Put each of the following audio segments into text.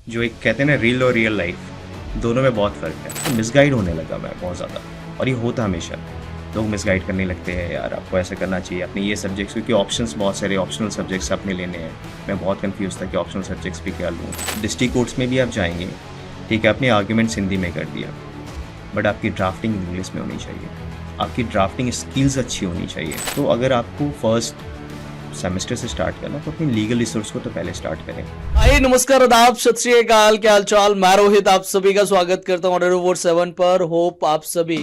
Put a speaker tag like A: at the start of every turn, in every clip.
A: जो एक कहते हैं ना रील और रियल लाइफ, दोनों में बहुत फ़र्क है। तो मिसगाइड होने लगा मैं बहुत ज़्यादा, और ये होता हमेशा। लोग मिसगाइड करने लगते हैं, यार आपको ऐसा करना चाहिए, अपने ये सब्जेक्ट्स, क्योंकि ऑप्शंस बहुत सारे ऑप्शनल सब्जेक्ट्स आपने लेने हैं। मैं बहुत कंफ्यूज था कि ऑप्शनल सब्जेक्ट्स भी क्या लूँ। डिस्ट्रिक्ट कोर्ट्स में भी आप जाएंगे, ठीक है, अपने आर्ग्यूमेंट्स हिंदी में कर दिया, बट आपकी ड्राफ्टिंग इंग्लिश में होनी चाहिए, आपकी ड्राफ्टिंग स्किल्स अच्छी होनी चाहिए। तो अगर आपको फर्स्ट सेमेस्टर से स्टार्ट करना तो अपनी लीगल रिसोर्स को तो पहले स्टार्ट करें।
B: हाय नमस्कार आदाब सत श्री अकाल, क्या हाल चाल। मैं रोहित आप सभी का स्वागत करता हूँ ऑर्डर 7 पर। होप आप सभी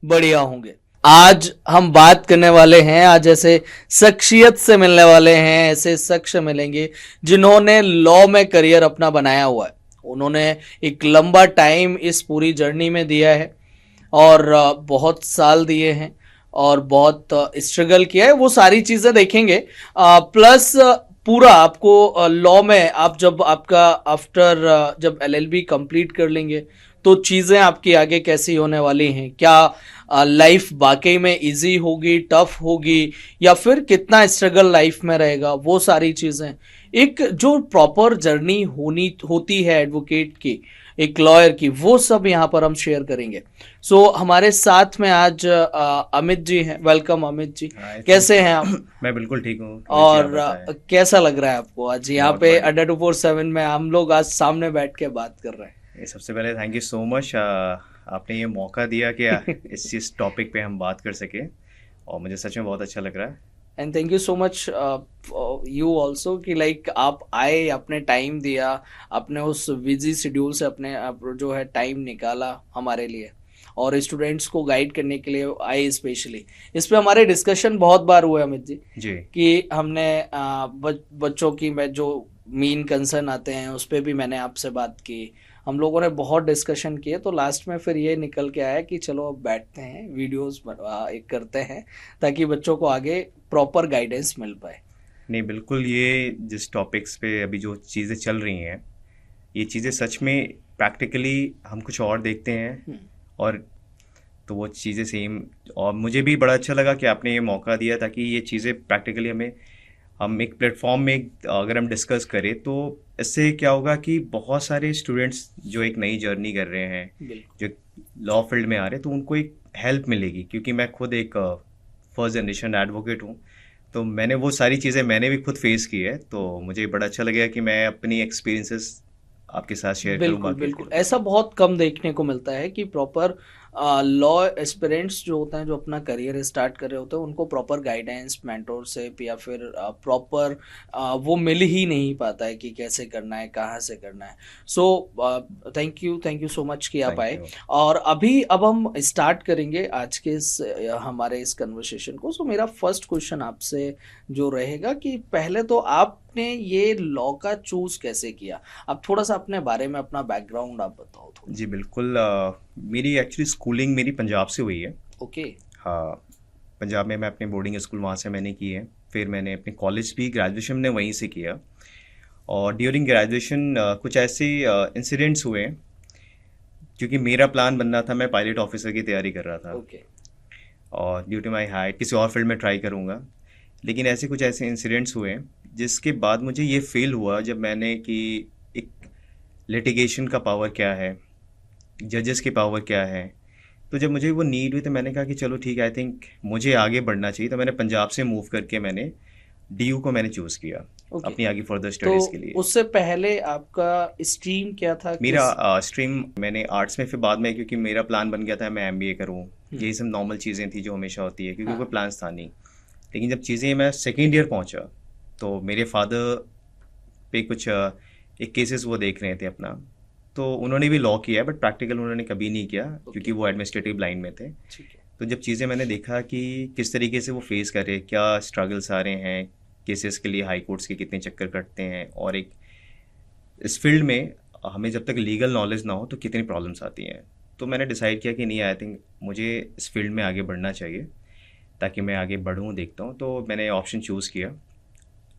B: बढ़िया होंगे। आज हम बात करने वाले हैं, आज ऐसे शख्सियत से मिलने वाले हैं, ऐसे शख्स मिलेंगे जिन्होंने लॉ में करियर अपना बनाया हुआ है। उन्होंने एक लंबा टाइम इस पूरी जर्नी में दिया है और बहुत साल दिए हैं और बहुत स्ट्रगल किया है। वो सारी चीज़ें देखेंगे। प्लस पूरा आपको लॉ में आप जब आपका आफ्टर जब एलएलबी कंप्लीट कर लेंगे तो चीज़ें आपकी आगे कैसी होने वाली हैं, क्या लाइफ वाकई में इजी होगी, टफ होगी, या फिर कितना स्ट्रगल लाइफ में रहेगा, वो सारी चीज़ें एक जो प्रॉपर जर्नी होती है एडवोकेट की, एक लॉयर की, वो सब यहाँ पर हम शेयर करेंगे। सो हमारे साथ में आज अमित जी हैं। वेलकम अमित जी, कैसे हैं आप?
A: मैं बिल्कुल ठीक हूँ।
B: और कैसा लग रहा है आपको आज यहाँ पे
A: बढ़िया।
B: अड्डा 247 में हम लोग आज सामने बैठ के बात कर रहे हैं?
A: सबसे पहले थैंक यू सो मच, आपने ये मौका दिया कि इस टॉपिक पे हम बात कर सके, और मुझे सच में बहुत अच्छा लग रहा है।
B: And thank you so much you also कि लाइक आप आए, अपने टाइम दिया, अपने उस बिजी शेड्यूल से अपने जो है टाइम निकाला हमारे लिए और स्टूडेंट्स को गाइड करने के लिए आए स्पेशली। इस पे हमारे डिस्कशन बहुत बार हुए अमित जी
A: जी
B: कि हमने बच्चों की में जो मेन कंसर्न आते हैं उस पर भी मैंने आपसे बात की, हम लोगों ने बहुत डिस्कशन किए, तो लास्ट में फिर ये निकल के आया कि चलो अब बैठते हैं, वीडियोस एक करते हैं ताकि बच्चों को आगे प्रॉपर गाइडेंस मिल पाए।
A: नहीं, बिल्कुल, ये जिस टॉपिक्स पे अभी जो चीज़ें चल रही हैं, ये चीज़ें सच में प्रैक्टिकली हम कुछ और देखते हैं, और तो वो चीज़ें सेम। और मुझे भी बड़ा अच्छा लगा कि आपने ये मौका दिया ताकि ये चीज़ें प्रैक्टिकली हम एक प्लेटफॉर्म में अगर हम डिस्कस करें तो इससे क्या होगा कि बहुत सारे स्टूडेंट्स जो एक नई जर्नी कर रहे हैं, जो लॉ फील्ड में आ रहे हैं, तो उनको एक हेल्प मिलेगी। क्योंकि मैं खुद एक फर्स्ट जनरेशन एडवोकेट हूँ, तो मैंने वो सारी चीज़ें मैंने भी खुद फेस की है, तो मुझे बड़ा अच्छा लगेगा कि मैं अपनी एक्सपीरियंसेस आपके साथ शेयर करूँ।
B: बिल्कुल बिल्कुल, ऐसा बहुत कम देखने को मिलता है कि प्रॉपर लॉ एस्पिरेंट्स जो होते हैं, जो अपना करियर स्टार्ट कर रहे होते हैं, उनको प्रॉपर गाइडेंस, मेंटोरशिप या फिर प्रॉपर वो मिल ही नहीं पाता है कि कैसे करना है, कहाँ से करना है। सो थैंक यू सो मच कि आप आए। और अब हम स्टार्ट करेंगे आज के हमारे इस कन्वर्सेशन को। सो मेरा फर्स्ट क्वेश्चन आपसे जो रहेगा कि पहले तो आपने ये लॉ का चूज कैसे किया? आप थोड़ा सा अपने बारे में, अपना बैकग्राउंड आप बताओ थोड़ा।
A: जी बिल्कुल, मेरी एक्चुअली स्कूलिंग मेरी पंजाब से हुई है।
B: ओके।
A: हाँ, पंजाब में मैं अपने बोर्डिंग स्कूल वहाँ से मैंने की है। फिर मैंने अपने कॉलेज भी, ग्रेजुएशन ने वहीं से किया। और ड्यूरिंग ग्रेजुएशन कुछ ऐसे इंसिडेंट्स हुए, क्योंकि मेरा प्लान बनना था, मैं पायलट ऑफिसर की तैयारी कर रहा था।
B: ओके।
A: और ड्यू टू माई हाइट किसी और फील्ड में ट्राई करूँगा, लेकिन कुछ ऐसे इंसिडेंट्स हुए जिसके बाद मुझे ये फील हुआ जब मैंने कि एक लिटिगेशन का पावर क्या है, जजेस की पावर क्या है। तो जब मुझे वो नीड हुई तो मैंने कहा कि चलो ठीक है, आई थिंक मुझे आगे बढ़ना चाहिए। तो मैंने पंजाब से मूव करके मैंने डीयू को मैंने चूज़ किया अपनी आगे फर्दर स्टडीज़ के लिए।
B: उससे पहले आपका स्ट्रीम क्या था?
A: मेरा स्ट्रीम मैंने आर्ट्स में, फिर बाद में क्योंकि मेरा प्लान बन गया था मैं एमबीए करूँ, यही सब नॉर्मल चीज़ें थी जो हमेशा होती है, क्योंकि कोई प्लान्स था नहीं। लेकिन जब चीज़ें, मैं सेकेंड ईयर पहुँचा तो मेरे फादर पे कुछ एक केसेस वो देख रहे थे अपना, तो उन्होंने भी लॉ किया है, बट प्रैक्टिकल उन्होंने कभी नहीं किया क्योंकि वो एडमिनिस्ट्रेटिव लाइन में थे। तो जब चीज़ें मैंने देखा कि किस तरीके से वो फेस कर रहे, क्या स्ट्रगल्स आ रहे हैं केसेस के लिए, हाई कोर्ट्स के कितने चक्कर कटते हैं, और एक इस फील्ड में हमें जब तक लीगल नॉलेज ना हो तो कितनी प्रॉब्लम्स आती हैं, तो मैंने डिसाइड किया कि नहीं, आई थिंक मुझे इस फील्ड में आगे बढ़ना चाहिए ताकि मैं आगे बढ़ूँ, देखता हूँ। तो मैंने ऑप्शन चूज़ किया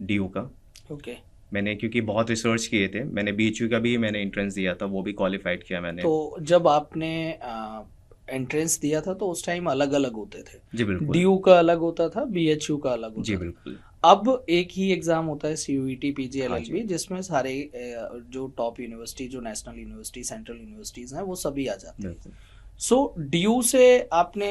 A: डीयू का।
B: ओके।
A: मैंने क्योंकि बहुत रिसर्च किए थे, मैंने बीएचयू का भी मैंने एंट्रेंस दिया था, वो भी क्वालिफाइड किया मैंने।
B: तो जब आपने एंट्रेंस दिया था तो उस टाइम अलग अलग होते थे।
A: जी बिल्कुल।
B: डीयू का अलग होता था, बीएचयू का अलग
A: जी
B: होता था।
A: बिल्कुल।
B: अब एक ही एग्जाम होता है, सीयूईटी
A: हाँ
B: पीजीएलएलबी,
A: जी।
B: जिसमें सारे जो टॉप यूनिवर्सिटी, जो नेशनल यूनिवर्सिटी, सेंट्रल यूनिवर्सिटीज हैं, वो सभी आ जाते हैं।
A: बिल्कुल।
B: सो डीयू से आपने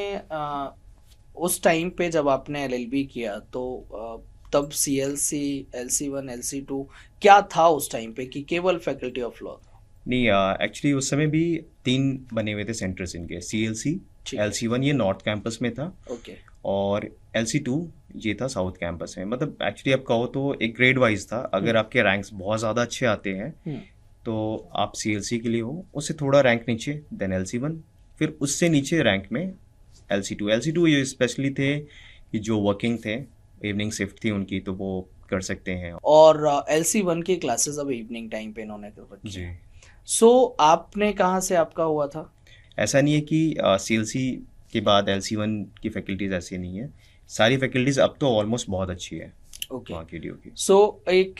B: उस टाइम पे जब आपने एलएलबी किया तो तब सीएलसी, एलसी1, एलसी2 क्या था उस टाइम पे, कि केवल फैकल्टी ऑफ लॉ था?
A: नहीं, एक्चुअली उस समय भी 3 बने हुए थे सेंटर्स इनके, CLC,
B: ठीक है।
A: LC1 ये नॉर्थ कैंपस में था,
B: ओके।
A: और LC2 ये था साउथ कैंपस में। मतलब एक्चुअली आप कहो तो एक ग्रेड वाइज था। अगर आपके रैंक्स बहुत ज़्यादा अच्छे आते हैं तो आप CLC के लिए हो, उससे थोड़ा रैंक नीचे देन LC1, फिर उससे नीचे रैंक में LC2 ये स्पेशली थे कि जो वर्किंग थे, इवनिंग शिफ्ट थी उनकी, तो वो कर सकते हैं।
B: और एलसी1 की क्लासेस अब इवनिंग टाइम पे इन्होंने कर रखी
A: जी।
B: है। सो आपने कहाँ से आपका हुआ था?
A: ऐसा नहीं है कि CLC के बाद LC1 की फैकल्टीज़ ऐसी नहीं है, सारी फैकल्टीज़ अब तो ऑलमोस्ट बहुत अच्छी है
B: ओके।
A: वहाँ की DU की।
B: सो एक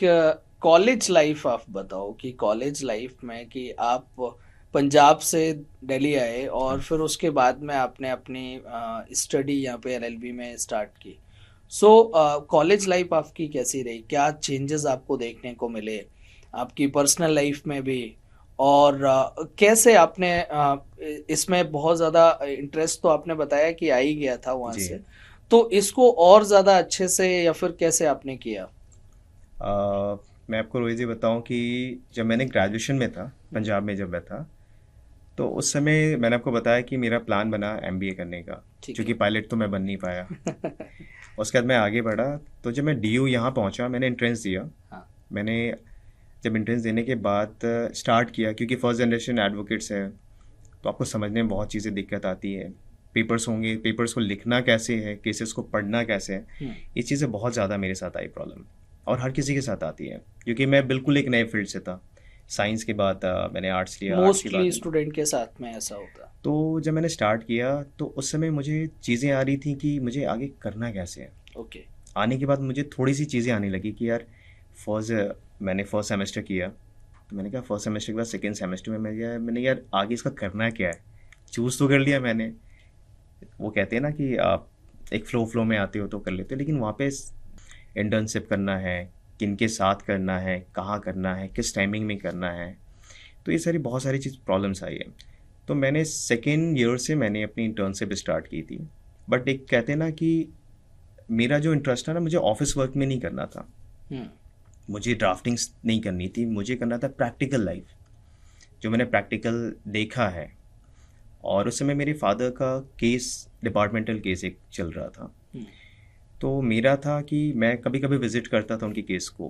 B: कॉलेज लाइफ आप बताओ, कि कॉलेज लाइफ में कि आप पंजाब से दिल्ली आए और फिर उसके बाद में आपने अपनी स्टडी यहाँ पे एलएलबी में स्टार्ट की। सो कॉलेज लाइफ आपकी कैसी रही? क्या चेंजेस आपको देखने को मिले आपकी पर्सनल लाइफ में भी? और कैसे आपने इसमें बहुत ज़्यादा इंटरेस्ट तो आपने बताया कि आ ही गया था वहाँ
A: जी।
B: से, तो इसको और ज़्यादा अच्छे से या फिर कैसे आपने किया?
A: मैं आपको रोहित जी बताऊँ कि जब मैंने ग्रेजुएशन में था, पंजाब में जब मैं था, तो उस समय मैंने आपको बताया कि मेरा प्लान बना MBA करने का,
B: ठीक
A: क्योंकि
B: है।
A: पायलट तो मैं बन नहीं पाया। उसके बाद मैं आगे बढ़ा, तो जब मैं DU यहाँ पहुँचा, मैंने एंट्रेंस दिया।
B: हाँ।
A: मैंने जब एंट्रेंस देने के बाद स्टार्ट किया, क्योंकि फर्स्ट जनरेशन एडवोकेट्स है, तो आपको समझने में बहुत चीज़ें दिक्कत आती है। पेपर्स होंगे, पेपर्स को लिखना कैसे है, केसेस को पढ़ना कैसे है, ये चीज़ें बहुत ज़्यादा मेरे साथ आई प्रॉब्लम, और हर किसी के साथ आती है, क्योंकि मैं बिल्कुल एक नए फील्ड से था। साइंस के बाद मैंने आर्ट्स लिया, आर्ट्स के
B: मोस्टली
A: बाद
B: स्टूडेंट के साथ में ऐसा होता है।
A: तो जब मैंने स्टार्ट किया तो उस समय मुझे चीज़ें आ रही थी कि मुझे आगे करना कैसे है।
B: ओके।
A: आने के बाद मुझे थोड़ी सी चीज़ें आने लगी कि यार मैंने फर्स्ट सेमेस्टर किया, तो मैंने कहा फर्स्ट सेमेस्टर के बाद सेकेंड सेमेस्टर में मैंने यार आगे इसका करना क्या है। चूज़ तो कर लिया मैंने, वो कहते हैं ना कि आप एक फ्लो में आते हो तो कर लेते हो, लेकिन वहाँ पे इंटर्नशिप करना है, किन के साथ करना है, कहाँ करना है, किस टाइमिंग में करना है, तो ये सारी बहुत सारी चीज़ प्रॉब्लम्स आई है। तो मैंने सेकेंड ईयर से मैंने अपनी इंटर्नशिप स्टार्ट की थी, बट एक कहते हैं ना कि मेरा जो इंटरेस्ट था ना, मुझे ऑफिस वर्क में नहीं करना था, मुझे ड्राफ्टिंग नहीं करनी थी, मुझे करना था प्रैक्टिकल लाइफ, जो मैंने प्रैक्टिकल देखा है। और उस समय मेरे फादर का केस, डिपार्टमेंटल केस एक चल रहा था, तो मेरा था कि मैं कभी कभी विज़िट करता था उनके केस को,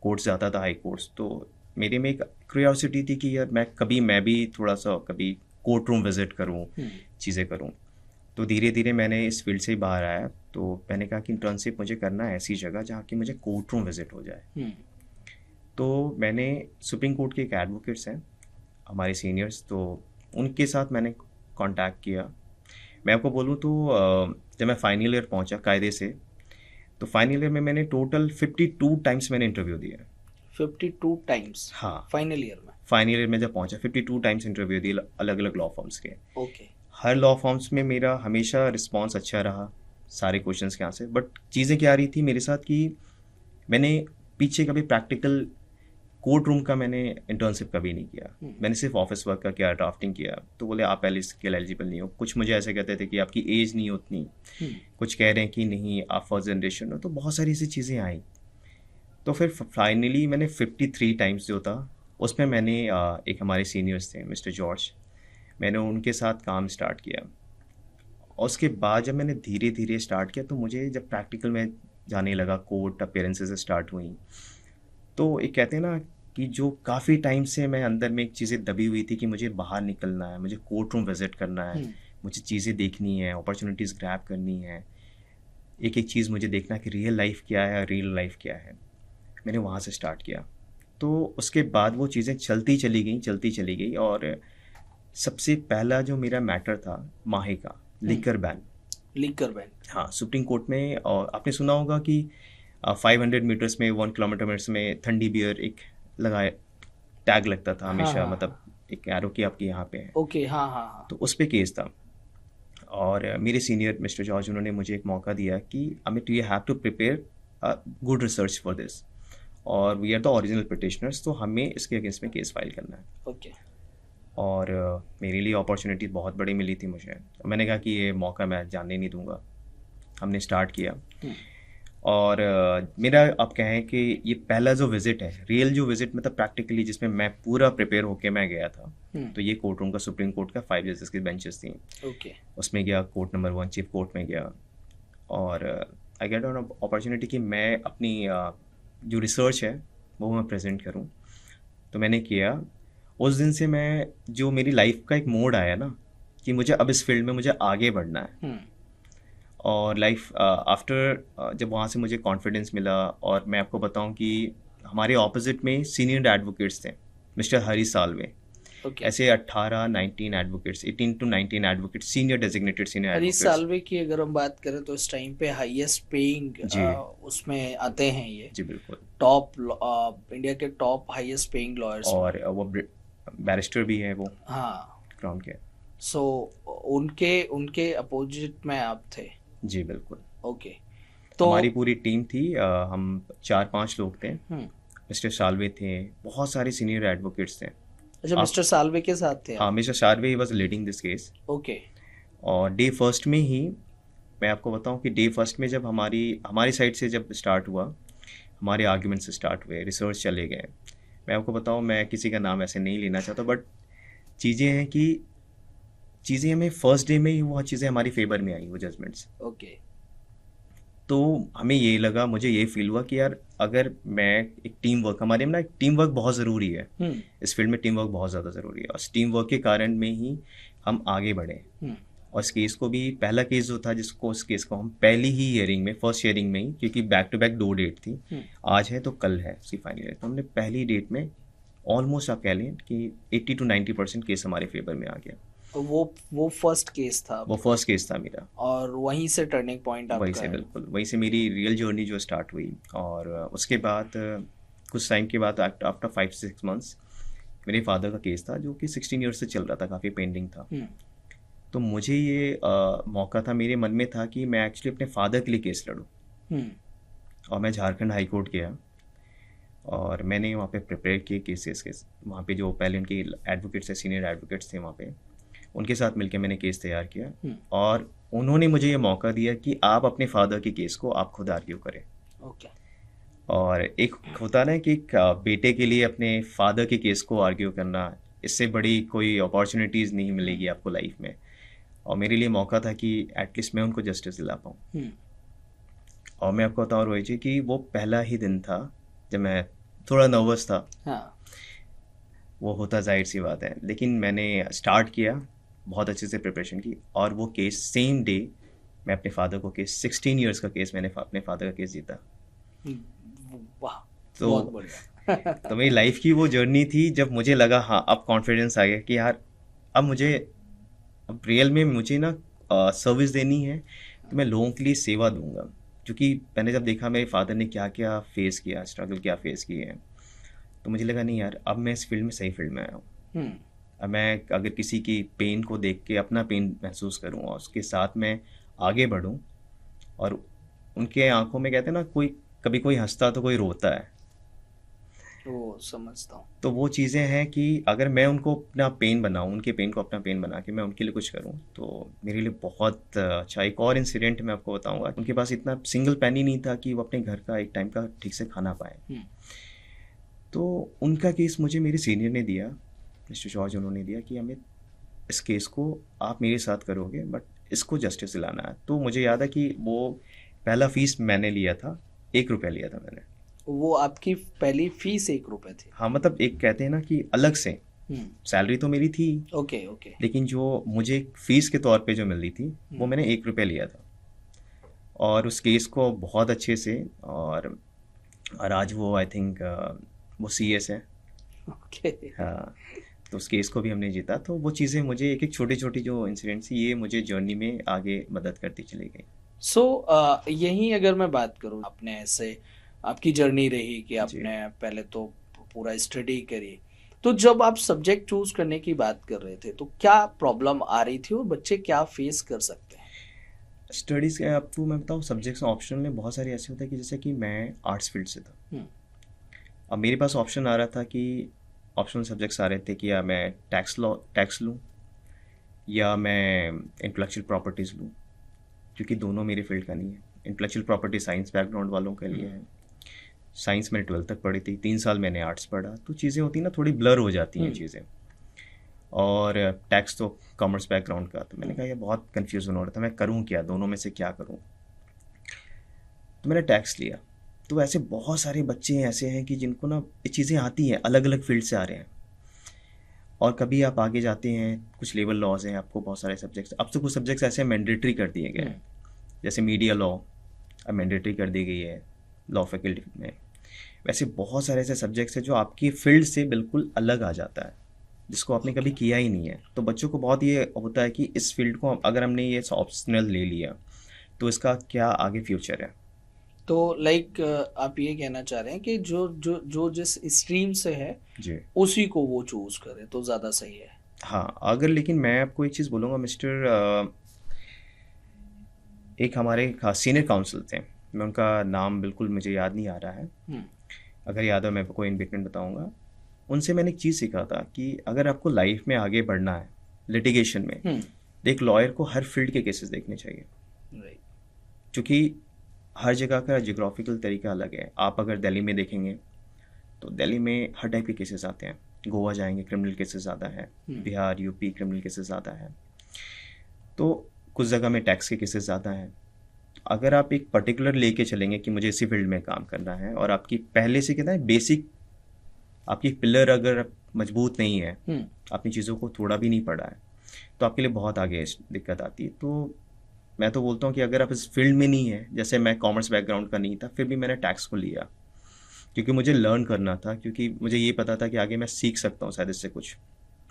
A: कोर्ट्स जाता था, हाई कोर्ट्स, तो मेरे में एक क्यूरियोसिटी थी कि यार मैं भी थोड़ा सा कभी कोर्ट रूम विज़िट करूँ, चीज़ें करूँ। तो धीरे धीरे मैंने इस फील्ड से ही बाहर आया, तो मैंने कहा कि इंटर्नशिप मुझे करना है ऐसी जगह जहाँ की मुझे कोर्ट रूम विज़िट हो जाए। तो मैंने सुप्रीम कोर्ट के एक एडवोकेट्स हैं हमारे सीनियर्स, तो उनके साथ मैंने कांटेक्ट किया। मैं आपको बोलूँ तो जब मैं फाइनल ईयर पहुँचा कायदे से, तो फाइनल ईयर में मैंने टोटल 52 टाइम्स मैंने इंटरव्यू दिया।
B: 52 टाइम्स?
A: हाँ,
B: फाइनल ईयर में?
A: फाइनल ईयर में जब पहुँचा 52 टाइम्स इंटरव्यू दिए अलग अलग लॉ फॉर्म्स के।
B: ओके।
A: हर लॉ फॉर्म्स में मेरा हमेशा रिस्पॉन्स अच्छा रहा सारे क्वेश्चंस के यहाँ से, बट चीज़ें क्या आ रही थी मेरे साथ कि मैंने पीछे कभी प्रैक्टिकल कोर्ट रूम का मैंने इंटर्नशिप कभी नहीं किया, मैंने सिर्फ ऑफिस वर्क का किया, ड्राफ्टिंग किया। तो बोले आप पहले इसके लिए एलिजिबल नहीं हो, कुछ मुझे ऐसे कहते थे कि आपकी एज नहीं उतनी, कुछ कह रहे हैं कि नहीं आप फर्स्ट जनरेशन हो, तो बहुत सारी ऐसी चीज़ें आई। तो फिर फाइनली मैंने 53 टाइम्स जो था उसमें मैंने एक हमारे सीनियर्स थे मिस्टर जॉर्ज, मैंने उनके साथ काम स्टार्ट किया। और उसके बाद जब मैंने धीरे धीरे स्टार्ट किया, तो मुझे जब प्रैक्टिकल में जाने लगा, कोर्ट अपीयरेंसेस स्टार्ट हुई, तो एक कहते हैं ना कि जो काफ़ी टाइम से मैं अंदर में एक चीज़ें दबी हुई थी कि मुझे बाहर निकलना है, मुझे कोर्ट रूम विज़िट करना है, मुझे चीज़ें देखनी है, अपॉर्चुनिटीज़ ग्रैब करनी है, एक एक चीज़ मुझे देखना कि रियल लाइफ क्या है और रियल लाइफ क्या है। मैंने वहाँ से स्टार्ट किया, तो उसके बाद वो चीज़ें चलती चली गई। और सबसे पहला जो मेरा मैटर था माहे का, लिकर बैन। हाँ, सुप्रीम कोर्ट में। और आपने सुना होगा कि 500 मीटर्स में, 1 किलोमीटर में ठंडी बियर एक लगाए टैग लगता था हमेशा, मतलब एक एरो की आपकी यहाँ पे है,
B: ओके, हाँ हाँ हाँ,
A: तो उस पे केस था। और मेरे सीनियर मिस्टर जॉर्ज उन्होंने मुझे एक मौका दिया कि Amit you have to prepare good research for this, और we are the original petitioners, तो हमें इसके अगेंस्ट में केस फाइल करना है।
B: ओके,
A: और मेरे लिए अपॉर्चुनिटी बहुत बड़ी मिली थी मुझे, मैंने कहा कि ये मौका मैं जानने नहीं दूंगा। हमने स्टार्ट किया, और मेरा आप कहें कि ये पहला जो विज़िट है, रियल जो विज़िट मतलब प्रैक्टिकली जिसमें मैं पूरा प्रिपेयर होके मैं गया था, तो ये कोर्ट रूम का सुप्रीम कोर्ट का 5 जजेस की बेंचेस थी,
B: ओके,
A: उसमें गया, कोर्ट नंबर 1 चीफ कोर्ट में गया, और आई गेट एन अपॉर्चुनिटी कि मैं अपनी जो रिसर्च है वो मैं प्रेजेंट करूं। तो मैंने किया। उस दिन से मैं, जो मेरी लाइफ का एक मोड आया ना कि मुझे अब इस फील्ड में मुझे आगे बढ़ना है, और लाइफ आफ्टर जब वहाँ से मुझे कॉन्फिडेंस मिला, और मैं आपको बताऊं कि हमारे ऑपोजिट में सीनियर एडवोकेट्स थे, मिस्टर हरी साल्वे,
B: ओके।
A: ऐसे 18-19 advocates, 18 to 19 advocates, senior designated senior
B: Harish
A: advocates.
B: Salve की अगर हम बात करें तो इस टाइम पे हाईएस्ट पेइंग
A: जी।
B: उसमें आते हैं ये,
A: जी बिल्कुल।
B: टॉप इंडिया के टॉप हाईएस्ट पेइंग लॉयर्स।
A: और वो बैरिस्टर भी है वो,
B: हाँ,
A: क्राउन के।
B: सो उनके उनके अपोजिट में आप थे।
A: जी बिल्कुल।
B: ओके, तो
A: हमारी पूरी टीम थी, हम 4-5 लोग थे।
B: हम्म,
A: मिस्टर साल्वे थे, बहुत सारे सीनियर एडवोकेट्स थे।
B: अच्छा, मिस्टर साल्वे के साथ थे
A: हाँ,
B: आप?
A: Mister Salve he was leading this case.
B: Okay,
A: और डे फर्स्ट में ही मैं आपको बताऊं कि डे फर्स्ट में जब हमारी साइड से जब स्टार्ट हुआ, हमारे आर्ग्यूमेंट से स्टार्ट हुए, रिसर्च चले गए। मैं आपको बताऊं, मैं किसी का नाम ऐसे नहीं लेना चाहता, बट चीज़ें हैं कि चीज़ें हमें फर्स्ट डे में ही वो चीज़ें हमारी फेवर में आई, वो जजमेंट्स।
B: ओके,
A: तो हमें ये लगा, मुझे ये फील हुआ कि यार अगर मैं एक टीम वर्क, हमारे में ना टीम वर्क बहुत ज़रूरी है, इस फील्ड में टीम वर्क बहुत ज़्यादा ज़रूरी है, और टीम वर्क के कारण में ही हम आगे बढ़े। और इस केस को भी, पहला केस जो था जिसको, उस केस को हम पहली ही हियरिंग में, फर्स्ट हियरिंग में ही, क्योंकि बैक टू बैक 2 डेट थी, आज है तो कल है उसकी फाइनल डेट, तो हमने पहली डेट में ऑलमोस्ट आप कह लें कि 80 to 90% केस हमारे फेवर में आ गया।
B: वो फर्स्ट केस था
A: वो फर्स्ट केस था मेरा,
B: और वहीं से टर्निंग पॉइंट आपका
A: वहीं से,
B: है।
A: बिल्कुल वहीं से मेरी रियल जर्नी जो स्टार्ट हुई। और उसके बाद कुछ टाइम के बाद, आफ्टर 5-6 मंथ्स, मेरे फादर का केस था जो कि 16 ईयर्स से चल रहा था, काफ़ी पेंडिंग था। तो मुझे ये मौका था, मेरे मन में था कि मैं एक्चुअली अपने फादर के लिए केस लड़ूं। और मैं झारखंड हाई कोर्ट गया, और मैंने वहाँ पे प्रिपेयर किए केसेस के, वहाँ पे जो पहले उनके एडवोकेट्स थे, सीनियर एडवोकेट्स थे वहाँ पे, उनके साथ मिलकर मैंने केस तैयार किया। और उन्होंने मुझे ये मौका दिया कि आप अपने फादर के केस को आप खुद आर्ग्यू करें।
B: ओके,
A: और एक होता ना कि एक बेटे के लिए अपने फादर के केस को आर्ग्यू करना, इससे बड़ी कोई अपॉर्चुनिटीज़ नहीं मिलेगी आपको लाइफ में। और मेरे लिए मौका था कि एटलीस्ट मैं उनको जस्टिस दिला पाऊँ। और मैं आपको बताऊँ रोहित जी कि वो पहला ही दिन था जब मैं थोड़ा नर्वस था।
B: हाँ,
A: वो होता जाहिर सी बात है, लेकिन मैंने स्टार्ट किया, बहुत अच्छे से प्रिपरेशन की, और वो केस सेम डे मैं अपने फादर को केस, 16 ईयर्स का केस, मैंने अपने फादर का केस जीता।
B: वाह,
A: तो
B: बहुत बढ़िया।
A: तो मेरी लाइफ की वो जर्नी थी जब मुझे लगा हाँ अब कॉन्फिडेंस आ गया कि यार अब रियल में मुझे ना सर्विस देनी है, तो मैं लोगों के लिए सेवा दूंगा। क्योंकि मैंने जब देखा मेरे फादर ने क्या क्या फेस किया, स्ट्रगल क्या फेस किए हैं, तो मुझे लगा नहीं यार, अब मैं इस फील्ड में, सही फील्ड में आया हूँ। अब मैं अगर किसी की पेन को देख के अपना पेन महसूस करूँ और उसके साथ में आगे बढ़ूँ, और उनके आंखों में, कहते हैं ना, कभी कोई हंसता तो कोई रोता है,
B: वो समझता हूँ।
A: तो वो चीज़ें हैं कि अगर मैं उनको अपना पेन बनाऊँ, उनके पेन को अपना पेन बना के मैं उनके लिए कुछ करूँ, तो मेरे लिए बहुत अच्छा। एक और इंसिडेंट मैं आपको बताऊँगा, उनके पास इतना सिंगल पेनी नहीं था कि वो अपने घर का एक टाइम का ठीक से खाना पाए। तो उनका केस मुझे मेरे सीनियर ने दिया, मिस्टर जॉर्ज, उन्होंने दिया कि अमित, इस केस को आप मेरे साथ करोगे, बट इसको जस्टिस दिलाना है। तो मुझे याद है कि वो पहला फीस मैंने लिया था, 1 रुपया लिया था मैंने।
B: वो आपकी पहली फीस 1 रुपए थी?
A: हाँ, मतलब एक कहते हैं ना कि अलग से, सैलरी तो मेरी थी,
B: ओके ओके,
A: लेकिन जो मुझे फीस के तौर पे जो मिल रही थी वो मैंने 1 रुपया लिया था। और उस केस को बहुत अच्छे से, और आज वो आई थिंक वो CS है।
B: ओके,
A: हाँ, तो उस केस को भी हमने जीता। तो वो चीज़ें मुझे, एक एक छोटी छोटी जो इंसिडेंट्स, ये मुझे जर्नी में आगे मदद करती चली गई।
B: सो यहीं अगर मैं बात करूँ, आपने ऐसे आपकी जर्नी रही कि आपने पहले तो पूरा स्टडी करी, तो जब आप सब्जेक्ट चूज करने की बात कर रहे थे तो क्या प्रॉब्लम आ रही थी और बच्चे क्या फेस कर सकते हैं?
A: स्टडीज़ के आपको मैं बताऊँ, सब्जेक्ट्स ऑप्शनल में बहुत सारे ऐसे होते हैं कि जैसे कि मैं आर्ट्स फील्ड से था।
B: हम्म,
A: अब मेरे पास ऑप्शन आ रहा था कि ऑप्शनल सब्जेक्ट्स आ रहे थे कि या मैं टैक्स लूँ या मैं इंटेलेक्चुअल प्रॉपर्टीज़ लूँ, क्योंकि दोनों मेरे फील्ड का नहीं है। इंटेलेक्चुअल प्रॉपर्टी साइंस बैकग्राउंड वालों के लिए है। साइंस मैंने 12th तक पढ़ी थी, 3 साल मैंने आर्ट्स पढ़ा, तो चीज़ें होती ना, थोड़ी ब्लर हो जाती हैं चीज़ें। और टैक्स तो कॉमर्स बैकग्राउंड का, तो मैंने कहा ये बहुत कन्फ्यूज़न हो रहा था, मैं करूँ क्या, दोनों में से क्या करूँ। तो मैंने टैक्स लिया। तो ऐसे बहुत सारे बच्चे ऐसे हैं कि जिनको ना ये चीज़ें आती हैं, अलग अलग फील्ड से आ रहे हैं। और कभी आप आगे जाते हैं, कुछ लेवल लॉज हैं, आपको बहुत सारे सब्जेक्ट्स, अब तो कुछ सब्जेक्ट्स ऐसे मैंडेटरी कर दिए गए हैं, जैसे मीडिया लॉ अब मैंडेटरी कर दी गई है लॉ फैकल्टी में। वैसे बहुत सारे ऐसे सब्जेक्ट्स हैं जो आपकी फील्ड से बिल्कुल अलग आ जाता है, जिसको आपने कभी किया ही नहीं है। तो बच्चों को बहुत ये होता है कि इस फील्ड को अगर हमने ये ऑप्शनल ले लिया तो इसका क्या आगे फ्यूचर है।
B: तो लाइक आप ये कहना चाह रहे हैं कि जो जो जो जिस स्ट्रीम से है
A: जी
B: उसी को वो चूज करे तो ज्यादा सही है।
A: हाँ, अगर लेकिन मैं आपको एक चीज़ बोलूँगा मिस्टर, एक हमारे सीनियर काउंसिल थे, मैं उनका नाम बिल्कुल मुझे याद नहीं आ रहा है,
B: हम्म,
A: अगर याद हो मैं आपको इन बिटवीन बताऊँगा। उनसे मैंने एक चीज़ सीखा था कि अगर आपको लाइफ में आगे बढ़ना है लिटिगेशन में, तो एक लॉयर को हर फील्ड के केसेस देखने चाहिए,
B: राइट,
A: क्योंकि हर जगह का जियोग्राफिकल तरीका अलग है। आप अगर दिल्ली में देखेंगे तो दिल्ली में हर टाइप के केसेस आते हैं, गोवा जाएंगे क्रिमिनल केसेस ज़्यादा है, बिहार यूपी क्रिमिनल केसेस ज़्यादा है, तो कुछ जगह में टैक्स के केसेस ज़्यादा हैं। अगर आप एक पर्टिकुलर लेके चलेंगे कि मुझे इसी फील्ड में काम करना है और आपकी पहले से कहता है बेसिक आपकी पिलर अगर मजबूत नहीं है, अपनी चीज़ों को थोड़ा भी नहीं पढ़ा है, तो आपके लिए बहुत आगे दिक्कत आती है। तो मैं तो बोलता हूँ कि अगर आप इस फील्ड में नहीं है, जैसे मैं कॉमर्स बैकग्राउंड का नहीं था, फिर भी मैंने टैक्स को लिया क्योंकि मुझे लर्न करना था, क्योंकि मुझे ये पता था कि आगे मैं सीख सकता हूँ शायद इससे कुछ,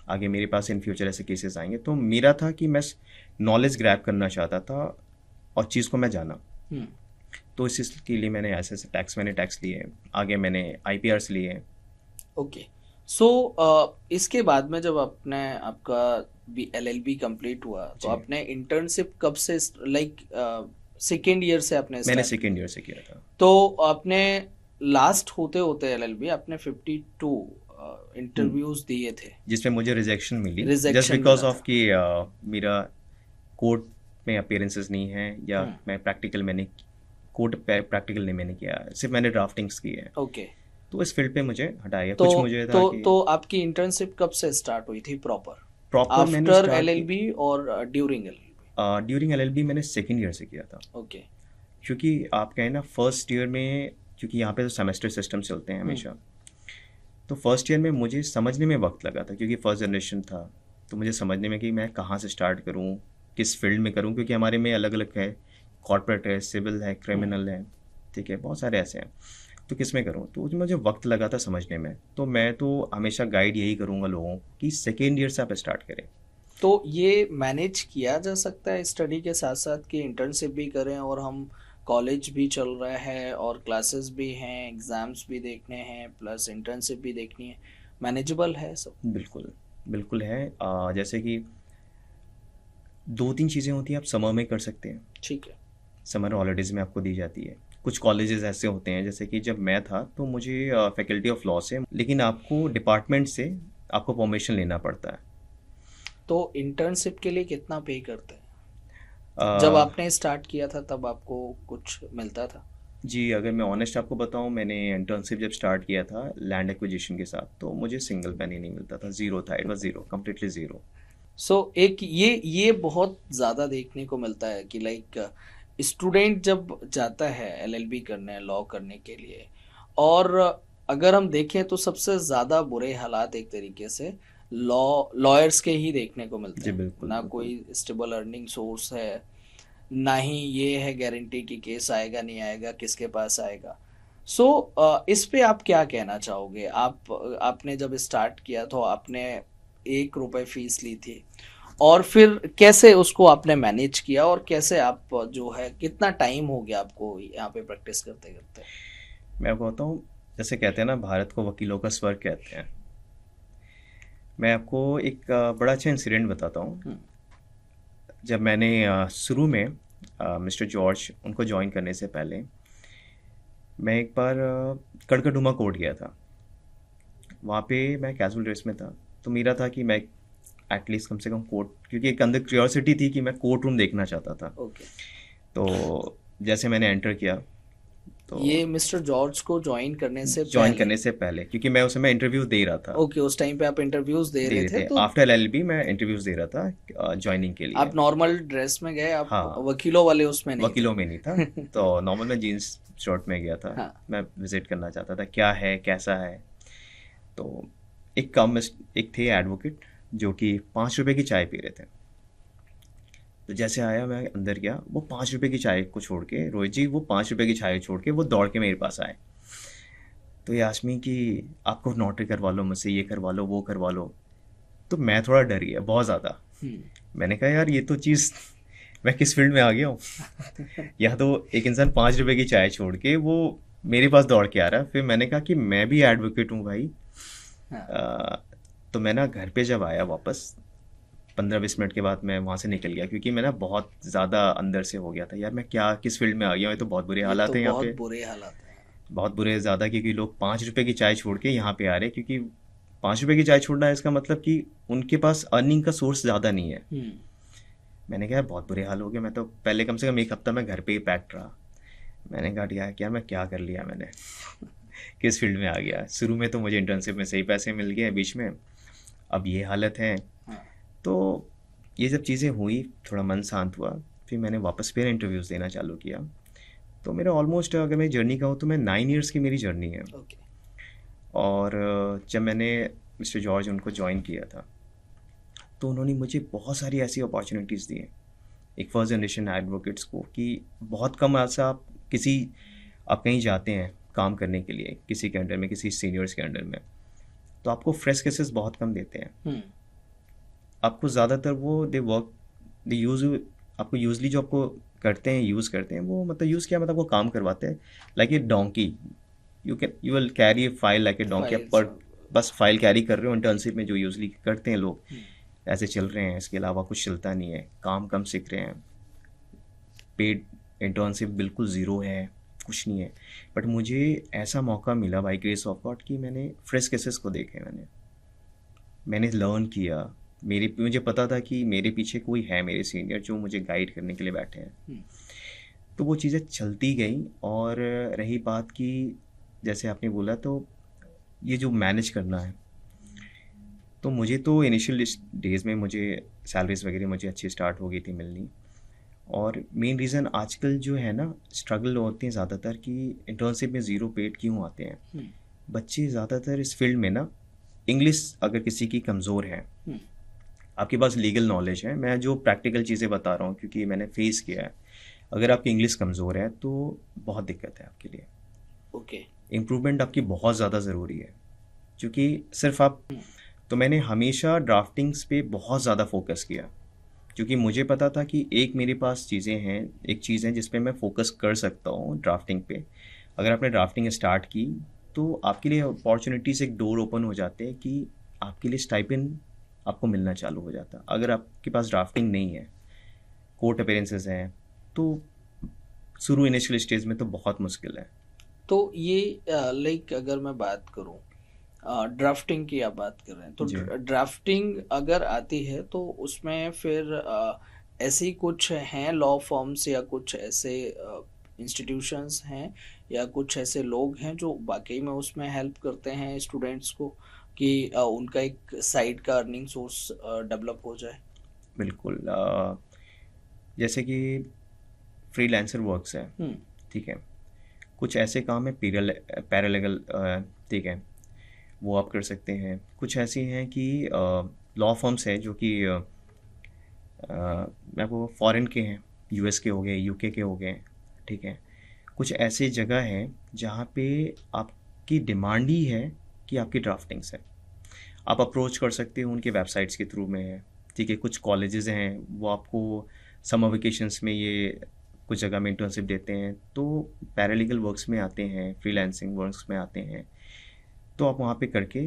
A: आगे मेरे पास इन फ्यूचर ऐसे केसेस आएंगे। तो मेरा था कि मैं नॉलेज ग्रैब करना चाहता था और चीज़ को मैं जाना। तो इस चीज़ के लिए मैंने ऐसे मैंने टैक्स लिए, आगे मैंने IPRs लिए।
B: ओके। सो इसके बाद में जब आपने आपका भी LLB कंप्लीट हुआ तो
A: जी।
B: आपने इंटर्नशिप कब से लाइक सेकेंड ईयर से आपने
A: मैंने
B: start
A: सेकेंड ईयर से किया था।
B: तो आपने लास्ट होते होते LLB आपने 52 इंटरव्यूज दिए थे
A: जिसमें मुझे रिजेक्शन मिली जस्ट
B: रिजेक्शन
A: बिकॉज
B: मिला
A: ऑफ
B: था।
A: कि मेरा कोर्ट में अपीयरेंसेस नहीं है, या मैं मैंने कोर्ट प्रैक्टिकल नहीं मैंने किया, सिर्फ मैंने ड्राफ्टिंग्स की है।
B: ओके।
A: तो इस फील्ड पे मुझे हटाया,
B: तो
A: कुछ मुझे था कि
B: तो आपकी इंटर्नशिप कब से स्टार्ट हुई थी प्रॉपर?
A: प्रॉपर मैंने
B: आफ्टर
A: स्टार्ट
B: LLB और ड्यूरिंग LLB?
A: ड्यूरिंग LLB मैंने सेकेंड ईयर से किया था।
B: ओके।
A: क्योंकि आप कहें ना फर्स्ट ईयर में, क्योंकि यहाँ पे तो सेमेस्टर सिस्टम चलते हैं हमेशा, तो फर्स्ट ईयर में मुझे समझने में वक्त लगा था क्योंकि फर्स्ट जनरेशन था, तो मुझे समझने में कि मैं कहाँ से स्टार्ट करूँ, किस फील्ड में करूँ, क्योंकि हमारे में अलग अलग है, कॉर्पोरेट है, सिविल है, क्रिमिनल है, ठीक है, बहुत सारे ऐसे हैं, तो किस में करूँ, तो मुझे वक्त लगा था समझने में। तो मैं तो हमेशा गाइड यही करूँगा लोगों को कि सेकेंड ईयर से आप स्टार्ट करें।
B: तो ये मैनेज किया जा सकता है स्टडी के साथ साथ कि इंटर्नशिप भी करें और हम कॉलेज भी चल रहा है और क्लासेस भी हैं, एग्ज़ाम्स भी देखने हैं, प्लस इंटर्नशिप भी देखनी है, मैनेजेबल है सब?
A: बिल्कुल बिल्कुल है। जैसे कि 2-3 चीज़ें होती हैं, आप समर में कर सकते हैं,
B: ठीक है।
A: समर हॉलीडेज़ में आपको दी जाती है। कुछ कॉलेजेस ऐसे होते हैं, जैसे कि जब मैं था तो मुझे फैकल्टी ऑफ लॉ से, लेकिन आपको डिपार्टमेंट से आपको परमिशन लेना पड़ता है।
B: तो इंटर्नशिप के लिए कितना पे करते हैं? जब
A: अ,
B: आपने स्टार्ट किया था तब आपको कुछ मिलता था?
A: जी, अगर मैं ऑनेस्ट आपको बताऊं, मैंने इंटर्नशिप जब स्टार्ट किया था लैंड एक्विजिशन के साथ, तो मुझे सिंगल पेनी नहीं मिलता था, ज़ीरो था, it was zero, completely zero.
B: एक ये बहुत ज़्यादा देखने को मिलता है कि लाइक स्टूडेंट जब जाता है LLB करने, लॉ करने के लिए, और अगर हम देखें तो सबसे ज़्यादा बुरे हालात एक तरीके से लॉयर्स के ही देखने को मिलते
A: जी
B: हैं।
A: बिल्कुल
B: ना
A: बिल्कुल।
B: कोई स्टेबल अर्निंग सोर्स है, ना ही ये है गारंटी कि केस आएगा नहीं आएगा, किसके पास आएगा। इस पे आप क्या कहना चाहोगे? आपने जब स्टार्ट किया तो आपने 1 रुपए फीस ली थी, और फिर कैसे उसको आपने मैनेज किया, और कैसे आप जो है कितना टाइम हो गया आपको यहाँ पे प्रैक्टिस करते करते?
A: मैं आपको बताऊँ, जैसे कहते हैं ना, भारत को वकीलों का स्वर्ग कहते हैं। मैं आपको एक बड़ा अच्छा इंसिडेंट बताता हूँ।
B: हम्म,
A: जब मैंने शुरू में मिस्टर जॉर्ज उनको ज्वाइन करने से पहले मैं एक बार कड़कड़डुमा कोर्ट गया था। वहाँ पे मैं कैजुअल ड्रेस में था, तो मेरा था कि मैं एटलीस्ट कम से कम कोर्ट, क्योंकि एक अंदर क्यूरियोसिटी थी कि मैं कोर्ट रूम देखना चाहता था।
B: ओके।
A: तो जैसे मैंने एंटर किया तो
B: ये मिस्टर जॉर्ज को ज्वाइन करने से
A: ज्वाइन
B: पहले?
A: करने से पहले, क्योंकि मैं उस समय इंटरव्यू दे रहा था।
B: ओके, उस टाइम पे आप इंटरव्यूज दे
A: दे
B: रहे
A: रहे
B: थे
A: थे
B: तो
A: आफ्टर एलएलबी, मैं इंटरव्यूज दे रहा था ज्वाइनिंग के लिए।
B: आप नॉर्मल ड्रेस में गए, आप
A: हाँ,
B: वकीलों वाले उसमें नहीं थे?
A: वकीलों में नहीं था। तो नॉर्मल मैं जीन्स शर्ट में गया था।
B: हाँ।
A: मैं विजिट करना चाहता था क्या है कैसा है। तो एक कम एक थे एडवोकेट जो कि 5 रुपए की चाय पी रहे थे। तो जैसे आया मैं अंदर गया, वो 5 रुपए की चाय को छोड़ के, रोहित जी, वो 5 रुपए की चाय छोड़ के वो दौड़ के मेरे पास आए। तो ये आशमी कि आपको नोटरी करवा लो मुझसे, ये करवा लो वो करवा लो। तो मैं थोड़ा डर गया बहुत ज़्यादा।
B: हम्म,
A: मैंने कहा यार ये तो चीज़ मैं किस फील्ड में आ गया हूँ। या तो एक इंसान 5 रुपए की चाय छोड़ के वो मेरे पास दौड़ के आ रहा है। फिर मैंने कहा कि मैं भी एडवोकेट हूँ भाई।
B: हाँ।
A: तो मैं ना घर पे जब आया वापस 15-20 मिनट के बाद मैं वहाँ से निकल गया, क्योंकि मैं ना बहुत ज़्यादा अंदर से हो गया था यार, मैं क्या किस फील्ड में आ गया हूँ, ये तो बहुत बुरे
B: ये तो
A: हालात हैं यहाँ
B: बहुत
A: पे।
B: बुरे हालात हैं।
A: बहुत बुरे ज़्यादा, क्योंकि लोग 5 रुपए की चाय छोड़ के यहाँ पे आ रहे हैं, क्योंकि 5 रुपए की चाय छोड़ना है इसका मतलब कि उनके पास अर्निंग का सोर्स ज़्यादा नहीं है।
B: हम्म,
A: मैंने कहा यार बहुत बुरे हाल हो गए। मैं तो पहले कम से कम एक हफ्ता मैं घर पे ही पैक्ड रहा। मैंने कहा यार क्या मैं क्या कर लिया मैंने। किस फील्ड में आ गया। शुरू में तो मुझे इंटर्नशिप में सही पैसे मिल गए, बीच में अब ये हालत है।
B: हाँ।
A: तो ये जब चीज़ें हुई, थोड़ा मन शांत हुआ। फिर मैंने वापस फिर इंटरव्यूज़ देना चालू किया। तो मेरा ऑलमोस्ट, अगर मैं जर्नी कहूँ तो मैं 9 ईयर्स की मेरी जर्नी है।
B: ओके।
A: और जब मैंने मिस्टर जॉर्ज उनको ज्वाइन किया था, तो उन्होंने मुझे बहुत सारी ऐसी अपॉर्चुनिटीज़ दी हैं एक फर्स्ट जनरेशन एडवोकेट्स को, कि बहुत कम ऐसा आप कहीं जाते हैं काम करने के लिए किसी के अंडर में, किसी सीनियर्स के अंडर में, तो आपको फ्रेश केसेस बहुत कम देते हैं।
B: हम्म,
A: आपको ज़्यादातर वो दे यूज़ आपको यूजली जो आपको करते हैं, यूज़ करते हैं वो, मतलब यूज़ क्या, मतलब वो काम करवाते हैं like a donkey. You will carry A file like a donkey. आप
B: फाइल्स।
A: पर बस फाइल कैरी कर रहे हो इंटर्नशिप में, जो यूजली करते हैं लोग,
B: हम्म,
A: ऐसे चल रहे हैं। इसके अलावा कुछ चलता नहीं है, काम कम सीख रहे हैं, पेड इंटर्नशिप बिल्कुल ज़ीरो है, कुछ नहीं है। बट मुझे ऐसा मौका मिला बाई ग्रेस ऑफ गॉड कि मैंने फ्रेश केसेस को देखे, मैंने लर्न किया। मुझे पता था कि मेरे पीछे कोई है, मेरे सीनियर, जो मुझे गाइड करने के लिए बैठे हैं।
B: हम्म,
A: तो वो चीज़ें चलती गई। और रही बात कि जैसे आपने बोला, तो ये जो मैनेज करना है, तो मुझे तो इनिशियल डेज़ में मुझे सैलरीज वगैरह मुझे अच्छी स्टार्ट हो गई थी मिलनी। और मेन रीज़न आजकल जो है ना, स्ट्रगल होते हैं ज़्यादातर कि इंटर्नशिप में ज़ीरो पेड क्यों आते हैं।
B: हम्म,
A: बच्चे ज़्यादातर इस फील्ड में ना, इंग्लिश अगर किसी की कमज़ोर है,
B: हम्म,
A: आपके पास लीगल नॉलेज है, मैं जो प्रैक्टिकल चीज़ें बता रहा हूँ क्योंकि मैंने फेस किया है, अगर आपकी इंग्लिश कमज़ोर है तो बहुत दिक्कत है आपके लिए।
B: ओके।
A: इम्प्रूवमेंट आपकी बहुत ज़्यादा ज़रूरी है, क्योंकि सिर्फ आप,
B: हम्म,
A: तो मैंने हमेशा ड्राफ्टिंग्स पे बहुत ज़्यादा फोकस किया, क्योंकि मुझे पता था कि एक मेरे पास चीज़ें हैं, एक चीज़ है जिस पे मैं फोकस कर सकता हूँ ड्राफ्टिंग पे। अगर आपने ड्राफ्टिंग स्टार्ट की तो आपके लिए अपॉर्चुनिटीज़, एक डोर ओपन हो जाते हैं कि आपके लिए स्टाइपेंड आपको मिलना चालू हो जाता है। अगर आपके पास ड्राफ्टिंग नहीं है, कोर्ट अपीयरेंसेस हैं, तो शुरू इनिशियल स्टेज में तो बहुत मुश्किल है।
B: तो ये लाइक अगर मैं बात करूं, ड्राफ्टिंग की आप बात कर रहे हैं, तो
A: जी,
B: ड्राफ्टिंग अगर आती है तो उसमें फिर ऐसे ही कुछ हैं लॉ फर्म्स या कुछ ऐसे इंस्टीट्यूशंस हैं या कुछ ऐसे लोग हैं जो वाकई में उसमें हेल्प करते हैं स्टूडेंट्स को कि उनका एक साइड का अर्निंग सोर्स डेवलप हो जाए?
A: बिल्कुल। जैसे कि फ्रीलांसर वर्क्स है,
B: हम्म,
A: ठीक है, कुछ ऐसे काम है पैरालेगल, ठीक है, वो आप कर सकते हैं। कुछ ऐसी हैं कि लॉ फर्म्स हैं जो कि मैं वो फॉरेन के हैं, यूएस के हो गए, यूके के हो गए, ठीक है। कुछ ऐसी जगह हैं जहाँ पे आपकी डिमांड ही है कि आपकी ड्राफ्टिंग्स है। आप अप्रोच कर सकते हो, उनके वेबसाइट्स के थ्रू में है, ठीक है। कुछ कॉलेजेस हैं वो आपको समर वेकेशंस में ये कुछ जगह में इंटर्नशिप देते हैं, तो पैरालीगल वर्क्स में आते हैं, फ्रीलांसिंग वर्क्स में आते हैं। तो आप वहाँ पे करके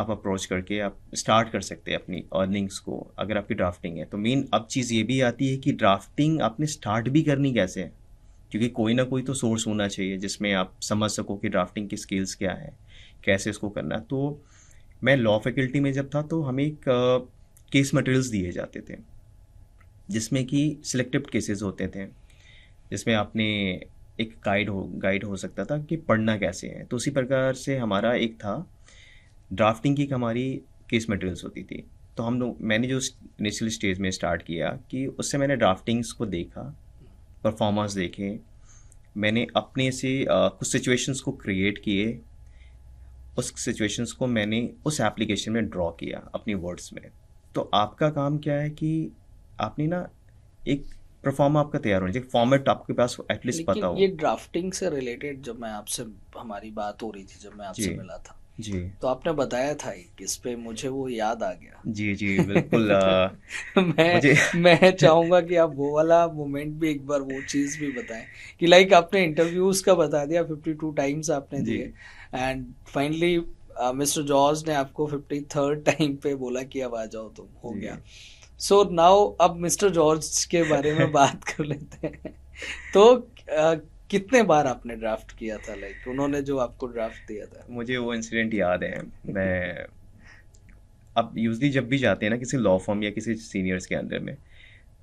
A: आप अप्रोच करके आप स्टार्ट कर सकते हैं अपनी अर्निंग्स को, अगर आपकी ड्राफ्टिंग है तो। मेन अब चीज़ ये भी आती है कि ड्राफ्टिंग आपने स्टार्ट भी करनी कैसे है, क्योंकि कोई ना कोई तो सोर्स होना चाहिए जिसमें आप समझ सको कि ड्राफ्टिंग की स्किल्स क्या है, कैसे इसको करना है। तो मैं लॉ फैकल्टी में जब था तो हमें एक केस मटेरियल्स दिए जाते थे जिसमें कि सिलेक्टिव केसेस होते थे, जिसमें आपने एक गाइड हो सकता था कि पढ़ना कैसे है। तो उसी प्रकार से हमारा एक था ड्राफ्टिंग की, हमारी केस मटेरियल्स होती थी। तो हम लोग, मैंने जो इनिशियल स्टेज में स्टार्ट किया कि उससे मैंने ड्राफ्टिंग्स को देखा, परफॉर्मेंस देखे, मैंने अपने से कुछ सिचुएशंस को क्रिएट किए, उस सिचुएशंस को मैंने उस एप्लीकेशन में ड्रॉ किया अपनी वर्ड्स में। तो आपका काम क्या है कि आपने ना एक परफॉर्म आपका तैयार होना चाहिए, फॉर्मेट आपके पास एटलीस्ट पता
B: लेकिन
A: हो।
B: ये ड्राफ्टिंग से रिलेटेड जब मैं आपसे, हमारी बात हो रही थी जब मैं आपसे
A: जी
B: मिला था,
A: जी
B: तो आपने बताया था एक, इस पे मुझे वो याद आ गया।
A: जी जी बिल्कुल।
B: मैं
A: मुझे
B: मैं चाहूंगा कि आप वो वाला मोमेंट भी एक बार, वो चीज़ भी बताएं कि लाइक आपने इंटरव्यूज का बता दिया, 52 टाइम्स आपने
A: जी
B: दिए, एंड फाइनली मिस्टर जॉर्ज ने आपको 53rd टाइम पे बोला कि अब आ जाओ, तुम हो
A: जी
B: गया। सो नाउ अब मिस्टर जॉर्ज के बारे में बात कर लेते हैं। तो कितने बार आपने ड्राफ्ट किया था, लाइक उन्होंने जो आपको ड्राफ्ट दिया था?
A: मुझे वो इंसिडेंट याद है। मैं अब यूजली जब भी जाते हैं ना किसी लॉ फर्म या किसी सीनियर्स के अंदर में,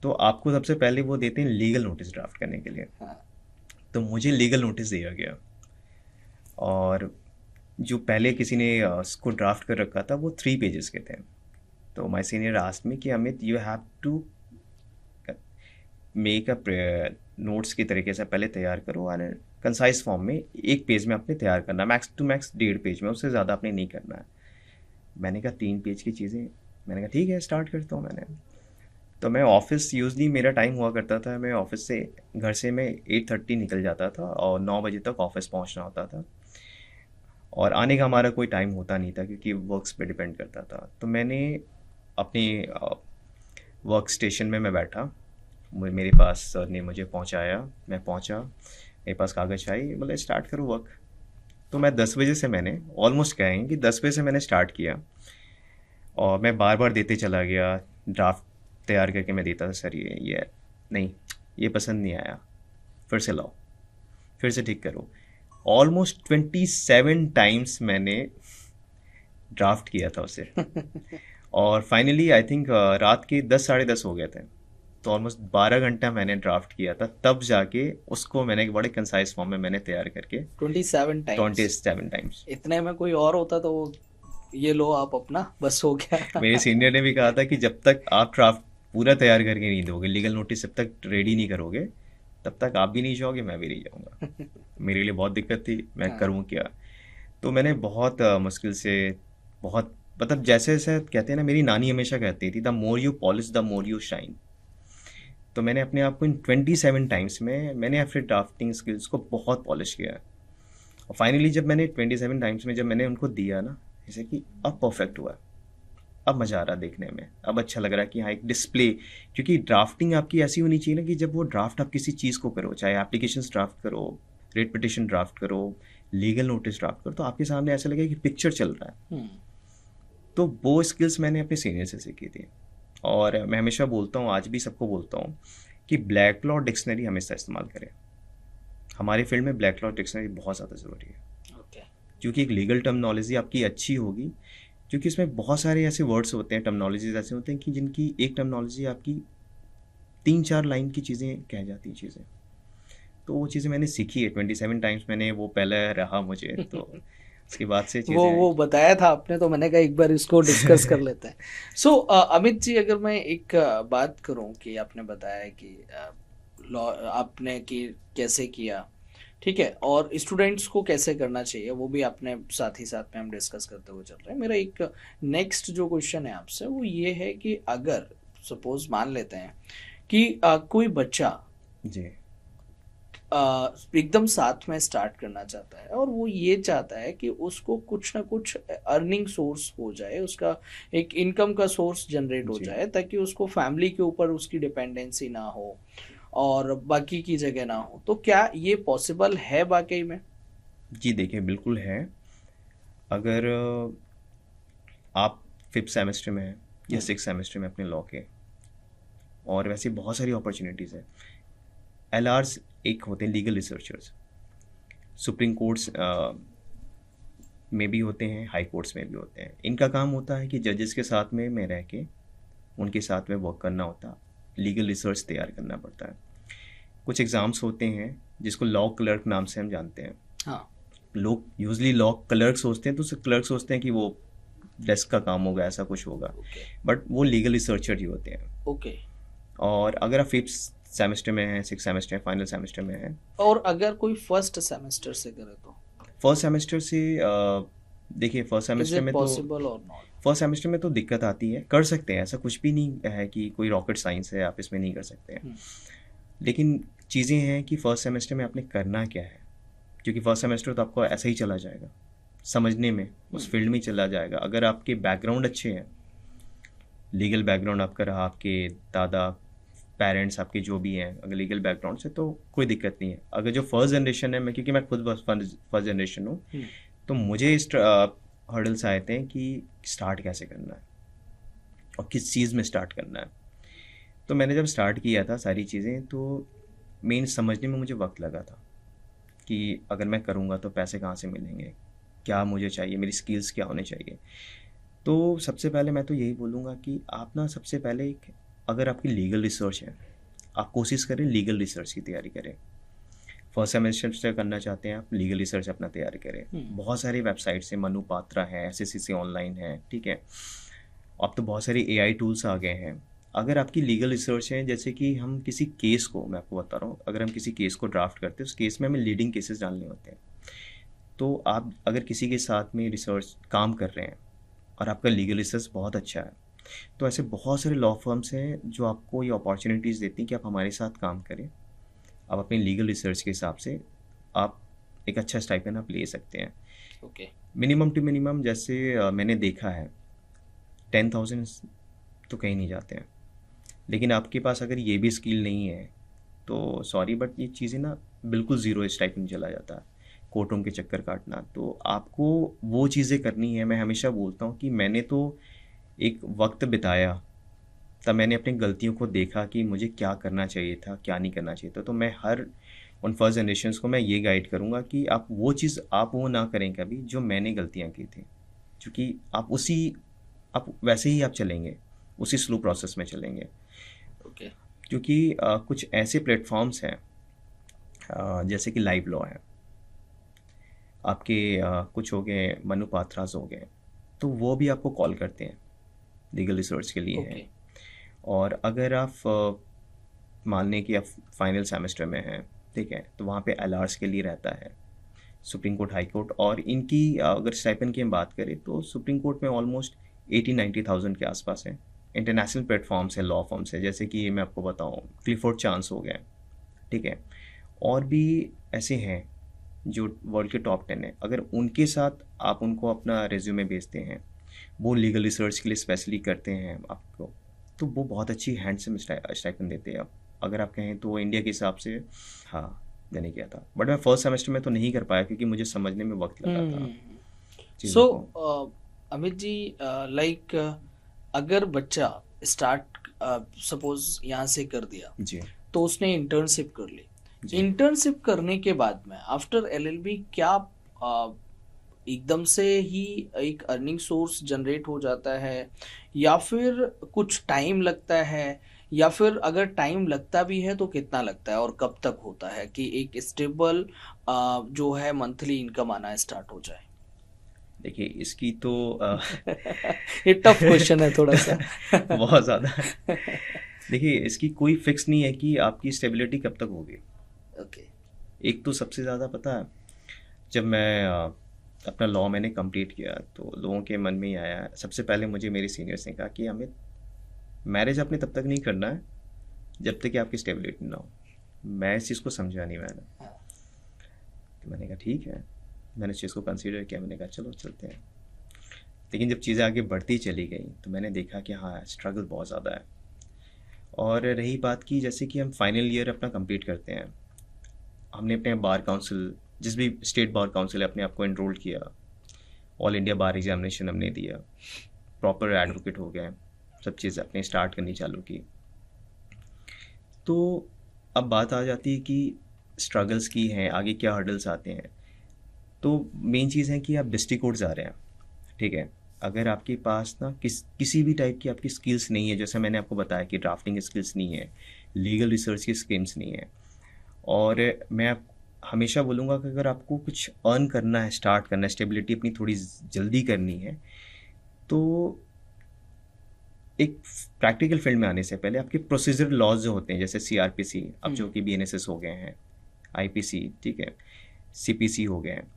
A: तो आपको सबसे पहले वो देते हैं लीगल नोटिस ड्राफ्ट करने के लिए।
B: हाँ।
A: तो मुझे लीगल नोटिस दिया गया, और जो पहले किसी ने उसको ड्राफ्ट कर रखा था वो 3 पेजेस के थे। तो माय सीनियर आस्क्ड मी कि Amit, you have to make a notes की तरीके से पहले तैयार करो, और कंसाइज फॉर्म में 1 पेज में आपने तैयार करना, मैक्स टू मैक्स 1.5 पेज में, उससे ज़्यादा आपने नहीं करना है। मैंने कहा 3 पेज की चीज़ें, मैंने कहा ठीक है स्टार्ट करता हूँ मैंने। तो मैं ऑफिस, यूजली मेरा टाइम हुआ करता था, मैं ऑफिस से, घर से मैं 8:30 निकल जाता था और 9 बजे तक ऑफिस पहुँचना होता था, और आने का हमारा कोई टाइम होता नहीं था क्योंकि वर्क्स पे डिपेंड करता था। तो मैंने अपनी वर्क स्टेशन में मैं बैठा, मेरे पास सर ने मुझे पहुंचाया, मैं पहुंचा, मेरे पास कागज़ आई, बोले स्टार्ट करो वर्क। तो मैं 10 बजे से, मैंने ऑलमोस्ट कहेंगे कि 10 बजे से मैंने स्टार्ट किया, और मैं बार बार देते चला गया, ड्राफ्ट तैयार करके मैं देता था, सर ये नहीं, ये पसंद नहीं आया, फिर से लाओ, फिर से ठीक करो। ऑलमोस्ट 27 टाइम्स मैंने ड्राफ्ट किया था उसे, और फाइनली आई थिंक रात के 10 साढ़े 10 हो गए थे। तो ऑलमोस्ट 12 घंटा मैंने ड्राफ्ट किया था, तब जाके उसको मैंने एक बड़े कंसाइज फॉर्म में मैंने तैयार करके
B: 27 टाइम्स?
A: 27 टाइम्स।
B: इतने में कोई और होता तो वो, ये लो आप अपना, बस हो गया।
A: मेरे सीनियर ने भी कहा था कि जब तक आप ड्राफ्ट पूरा तैयार करके नहीं दोगे, लीगल नोटिस जब तक रेडी नहीं करोगे, तब तक आप भी नहीं जाओगे, मैं भी नहीं जाऊँगा। मेरे लिए बहुत दिक्कत थी, मैं
B: हाँ।
A: करूँ क्या। तो मैंने बहुत मुश्किल से, बहुत, मतलब जैसे जैसे कहते हैं ना, मेरी नानी हमेशा कहती थी, the more you polish the more you shine. तो मैंने अपने आप को इन 27 टाइम्स में मैंने अपने ड्राफ्टिंग स्किल्स को बहुत पॉलिश किया। और फाइनली जब मैंने 27 टाइम्स में जब मैंने उनको दिया ना, जैसे कि अब परफेक्ट हुआ, अब मज़ा आ रहा देखने में, अब अच्छा लग रहा है कि हाँ एक डिस्प्ले, क्योंकि ड्राफ्टिंग आपकी ऐसी होनी चाहिए ना कि जब वो ड्राफ्ट आप किसी चीज़ को करो, चाहे एप्लीकेशन ड्राफ्ट करो, रेट पिटिशन ड्राफ्ट करो, लीगल नोटिस ड्राफ्ट करो, तो आपके सामने ऐसा लगे कि पिक्चर चल रहा है। तो वो स्किल्स मैंने अपने सीनियर से सीखी थी, और मैं हमेशा बोलता हूँ, आज भी सबको बोलता हूँ कि ब्लैक लॉ डिक्शनरी हमेशा इस्तेमाल करें। हमारे फील्ड में ब्लैक लॉ डिक्शनरी बहुत ज़्यादा ज़रूरी है, क्योंकि एक लीगल टर्मिनोलॉजी आपकी अच्छी होगी, क्योंकि इसमें बहुत सारे ऐसे वर्ड्स होते हैं, टर्मिनोलॉजीज ऐसे होते हैं कि जिनकी एक टर्मिनोलॉजी आपकी 3-4 लाइन की चीज़ें कह जाती हैं चीज़ें। तो वो चीज़ें मैंने सीखी है 27 टाइम्स, मैंने वो पहले रहा मुझे, तो उसके बाद से चीज़ें
B: वो बताया था आपने, तो मैंने कहा एक बार इसको डिस्कस कर लेते हैं। सो अमित जी, अगर मैं एक बात करूं कि आपने बताया कि लॉ आपने कि कैसे किया, ठीक है, और स्टूडेंट्स को कैसे करना चाहिए, वो भी आपने साथ ही साथ में हम डिस्कस करते हुए चल रहे हैं। मेरा एक नेक्स्ट जो क्वेश्चन है आपसे वो ये है कि अगर सपोज मान लेते हैं कि कोई बच्चा
A: जी
B: एकदम साथ में स्टार्ट करना चाहता है, और वो ये चाहता है कि उसको कुछ ना कुछ अर्निंग सोर्स हो जाए, उसका एक इनकम का सोर्स जनरेट हो
A: जी
B: जाए, ताकि उसको फैमिली के ऊपर उसकी डिपेंडेंसी ना हो और बाकी की जगह ना हो। तो क्या ये पॉसिबल है वाकई में?
A: जी देखिए बिल्कुल है। अगर आप 5th सेमेस्टर में हैं या 6th सेमेस्टर में अपने लॉ के, और वैसे बहुत सारी अपॉर्चुनिटीज़ है। LRs एक होते हैं लीगल रिसर्चर्स, सुप्रीम कोर्ट्स में भी होते हैं, हाई कोर्ट्स में भी होते हैं। इनका काम होता है कि जजेस के साथ में रह के उनके साथ में वर्क करना होता है, लीगल रिसर्च तैयार करना पड़ता है। कुछ एग्ज़ाम्स होते हैं जिसको लॉ क्लर्क नाम से हम जानते हैं।
B: हाँ,
A: लोग यूजली लॉ क्लर्क सोचते हैं, तो क्लर्क सोचते हैं कि वो डेस्क का काम होगा, ऐसा कुछ होगा, बट वो लीगल रिसर्चर ही होते हैं।
B: ओके।
A: और अगर आप 5th सेमेस्टर में हैं, 6th सेमेस्टर में, फाइनल सेमेस्टर में हैं,
B: और अगर कोई फर्स्ट सेमेस्टर से करे तो
A: फर्स्ट सेमेस्टर से देखिए फर्स्ट
B: इज
A: सेमेस्टर
B: इट
A: में तो
B: पॉसिबल और नॉट?
A: फर्स्ट सेमेस्टर में तो दिक्कत आती है, कर सकते हैं, ऐसा कुछ भी नहीं है कि कोई रॉकेट साइंस है आप इसमें नहीं कर सकते हैं। लेकिन चीज़ें हैं कि फर्स्ट सेमेस्टर में आपने करना क्या है, क्योंकि फर्स्ट सेमेस्टर तो आपको ऐसा ही चला जाएगा, समझने में उस फील्ड में चला जाएगा। अगर आपके बैकग्राउंड अच्छे हैं, लीगल बैकग्राउंड आपका रहा, आपके दादा पेरेंट्स आपके जो भी हैं अगर लीगल बैकग्राउंड से, तो कोई दिक्कत नहीं है। अगर जो फर्स्ट जनरेशन है, मैं क्योंकि मैं खुद फर्स्ट जनरेशन हूँ, तो मुझे इस हर्डल्स आए थे कि स्टार्ट कैसे करना है और किस चीज़ में स्टार्ट करना है। तो मैंने जब स्टार्ट किया था सारी चीज़ें, तो मेन समझने में मुझे वक्त लगा था कि अगर मैं करूँगा तो पैसे कहाँ से मिलेंगे, क्या मुझे चाहिए, मेरी स्किल्स क्या होने चाहिए। तो सबसे पहले मैं तो यही बोलूँगा कि आप ना सबसे पहले अगर आपकी लीगल रिसर्च है, आप कोशिश करें लीगल रिसर्च की तैयारी करें। फर्स्ट सेमेस्टर से करना चाहते हैं आप, लीगल रिसर्च अपना तैयार करें। बहुत सारी वेबसाइट्स हैं, मनु पात्रा है, SSCC ऑनलाइन है, ठीक है। अब तो बहुत सारी AI टूल्स आ गए हैं। अगर आपकी लीगल रिसर्च है, जैसे कि हम किसी केस को, मैं आपको बता रहा हूँ, अगर हम किसी केस को ड्राफ्ट करते हैं, उस केस में हमें लीडिंग केसेस डालने होते हैं। तो आप अगर किसी के साथ में रिसर्च काम कर रहे हैं और आपका लीगल रिसर्च बहुत अच्छा है, तो ऐसे बहुत सारे लॉ फर्म्स हैं जो आपको ये अपॉर्चुनिटीज़ देती हैं कि आप हमारे साथ काम करें। आप अपनी लीगल रिसर्च के हिसाब से आप एक अच्छा स्टाइपेंड आप ले सकते हैं।
B: ओके।
A: मिनिमम टू मिनिमम जैसे मैंने देखा है 10,000 तो कहीं नहीं जाते हैं। लेकिन आपके पास अगर ये भी स्किल नहीं है तो सॉरी, बट ये चीज़ें ना बिल्कुल ज़ीरो स्टाइपेंड चला जाता है, कोर्ट रूम के चक्कर काटना। तो आपको वो चीज़ें करनी है। मैं हमेशा बोलता हूँ कि मैंने तो एक वक्त बिताया, तब मैंने अपनी गलतियों को देखा कि मुझे क्या करना चाहिए था, क्या नहीं करना चाहिए था। तो मैं हर उन फर्स्ट जनरेशन्स को मैं ये गाइड करूँगा कि आप वो चीज़ आप वो ना करें कभी जो मैंने गलतियाँ की थी, क्योंकि आप वैसे ही आप चलेंगे, उसी स्लो प्रोसेस में चलेंगे।
B: ओके।
A: क्योंकि कुछ ऐसे प्लेटफॉर्म्स हैं जैसे कि लाइव लॉ है आपके, कुछ हो गए मनु पात्रास हो गए, तो वो भी आपको कॉल करते हैं, लीगल रिसर्च के लिए है। और अगर आप मान लें कि आप फाइनल सेमेस्टर में हैं, ठीक है, तो वहाँ पे LRs के लिए रहता है, सुप्रीम कोर्ट, हाई कोर्ट। और इनकी अगर स्टाइपेंड की हम बात करें तो सुप्रीम कोर्ट में ऑलमोस्ट 80-90,000 के आसपास है। इंटरनेशनल प्लेटफॉर्म्स है, लॉ फॉर्म्स है, जैसे कि मैं आपको बताऊँ क्लिफोर्ड चांस हो गए, ठीक है, और भी ऐसे हैं जो वर्ल्ड के टॉप 10 है। अगर उनके साथ आप उनको अपना रेज्यूमे भेजते हैं, वो लीगल रिसर्च के लिए स्पेशली करते हैं आपको, तो वो बहुत अच्छी हैंडसम स्टाइपेंड देते हैं। अगर आप कहें तो इंडिया के हिसाब से, हाँ, मैंने किया था, बट मैं फर्स्ट सेमेस्टर में तो नहीं कर पाया क्योंकि मुझे समझने में वक्त लगा था।
B: सो अमित जी, लाइक अगर बच्चा स्टार्ट सपोज यहाँ से कर दिया
A: जी,
B: तो उसने इंटर्नशिप कर ली, इंटर्नशिप करने के बाद में आफ्टर LLB क्या एकदम से ही एक अर्निंग सोर्स जनरेट हो जाता है, या फिर कुछ टाइम लगता है, या फिर अगर टाइम लगता भी है तो कितना लगता है और कब तक होता है कि एक स्टेबल जो है मंथली इनकम आना स्टार्ट हो जाए?
A: देखिए इसकी तो
B: ये टफ क्वेश्चन है थोड़ा सा।
A: बहुत ज़्यादा। देखिए इसकी कोई फिक्स नहीं है कि आपकी स्टेबिलिटी कब तक होगी।
B: ओके।
A: एक तो सबसे ज़्यादा पता है, जब मैं अपना लॉ मैंने कंप्लीट किया तो लोगों के मन में ही आया, सबसे पहले मुझे मेरे सीनियर्स ने कहा कि अमित, मैरिज आपने तब तक नहीं करना है जब तक कि आपकी स्टेबिलिटी ना हो। मैं इस चीज़ को समझा नहीं मैंने, तो मैंने कहा ठीक है, मैंने इस चीज़ को कंसीडर किया, मैंने कहा चलो चलते हैं। लेकिन जब चीज़ें आगे बढ़ती चली गई तो मैंने देखा कि हाँ, स्ट्रगल बहुत ज़्यादा है। और रही बात की, जैसे कि हम फाइनल ईयर अपना कंप्लीट करते हैं, हमने अपने बार काउंसिल, जिस भी स्टेट बार काउंसिल है, अपने आप को एनरोल किया, ऑल इंडिया बार एग्जामिनेशन हमने दिया, प्रॉपर एडवोकेट हो गए, सब चीज़ अपने स्टार्ट करनी चालू की। तो अब बात आ जाती है कि स्ट्रगल्स की हैं, आगे क्या हर्डल्स आते हैं। तो मेन चीज़ है कि आप डिस्ट्रिक्ट कोर्ट जा रहे हैं, ठीक है। अगर आपके पास ना किसी भी टाइप की आपकी स्किल्स नहीं है, जैसे मैंने आपको बताया कि ड्राफ्टिंग स्किल्स नहीं है, लीगल रिसर्च की स्किल्स नहीं है, और मैं हमेशा बोलूँगा कि अगर आपको कुछ अर्न करना है, स्टार्ट करना है, स्टेबिलिटी अपनी थोड़ी जल्दी करनी है, तो एक प्रैक्टिकल फील्ड में आने से पहले आपके प्रोसीजर लॉज जो होते हैं, जैसे CRPC, अब जो कि BNSS हो गए हैं, IPC, ठीक है, CPC हो गए हैं,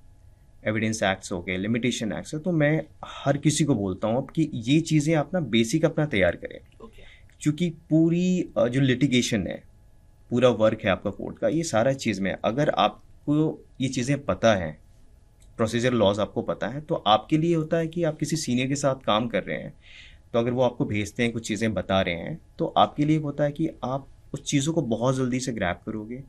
A: एविडेंस एक्ट्स हो गए, लिमिटेशन एक्ट्स है, तो मैं हर किसी को बोलता हूँ अब कि ये चीज़ें आप ना बेसिक अपना तैयार करें। क्योंकि पूरी जो लिटिगेशन है, पूरा वर्क है आपका कोर्ट का, ये सारा चीज़ में अगर आपको ये चीज़ें पता है, प्रोसीजर लॉज आपको पता है, तो आपके लिए होता है कि आप किसी सीनियर के साथ काम कर रहे हैं, तो अगर वो आपको भेजते हैं, कुछ चीज़ें बता रहे हैं, तो आपके लिए होता है कि आप उस चीज़ों को बहुत जल्दी से ग्रैब करोगे।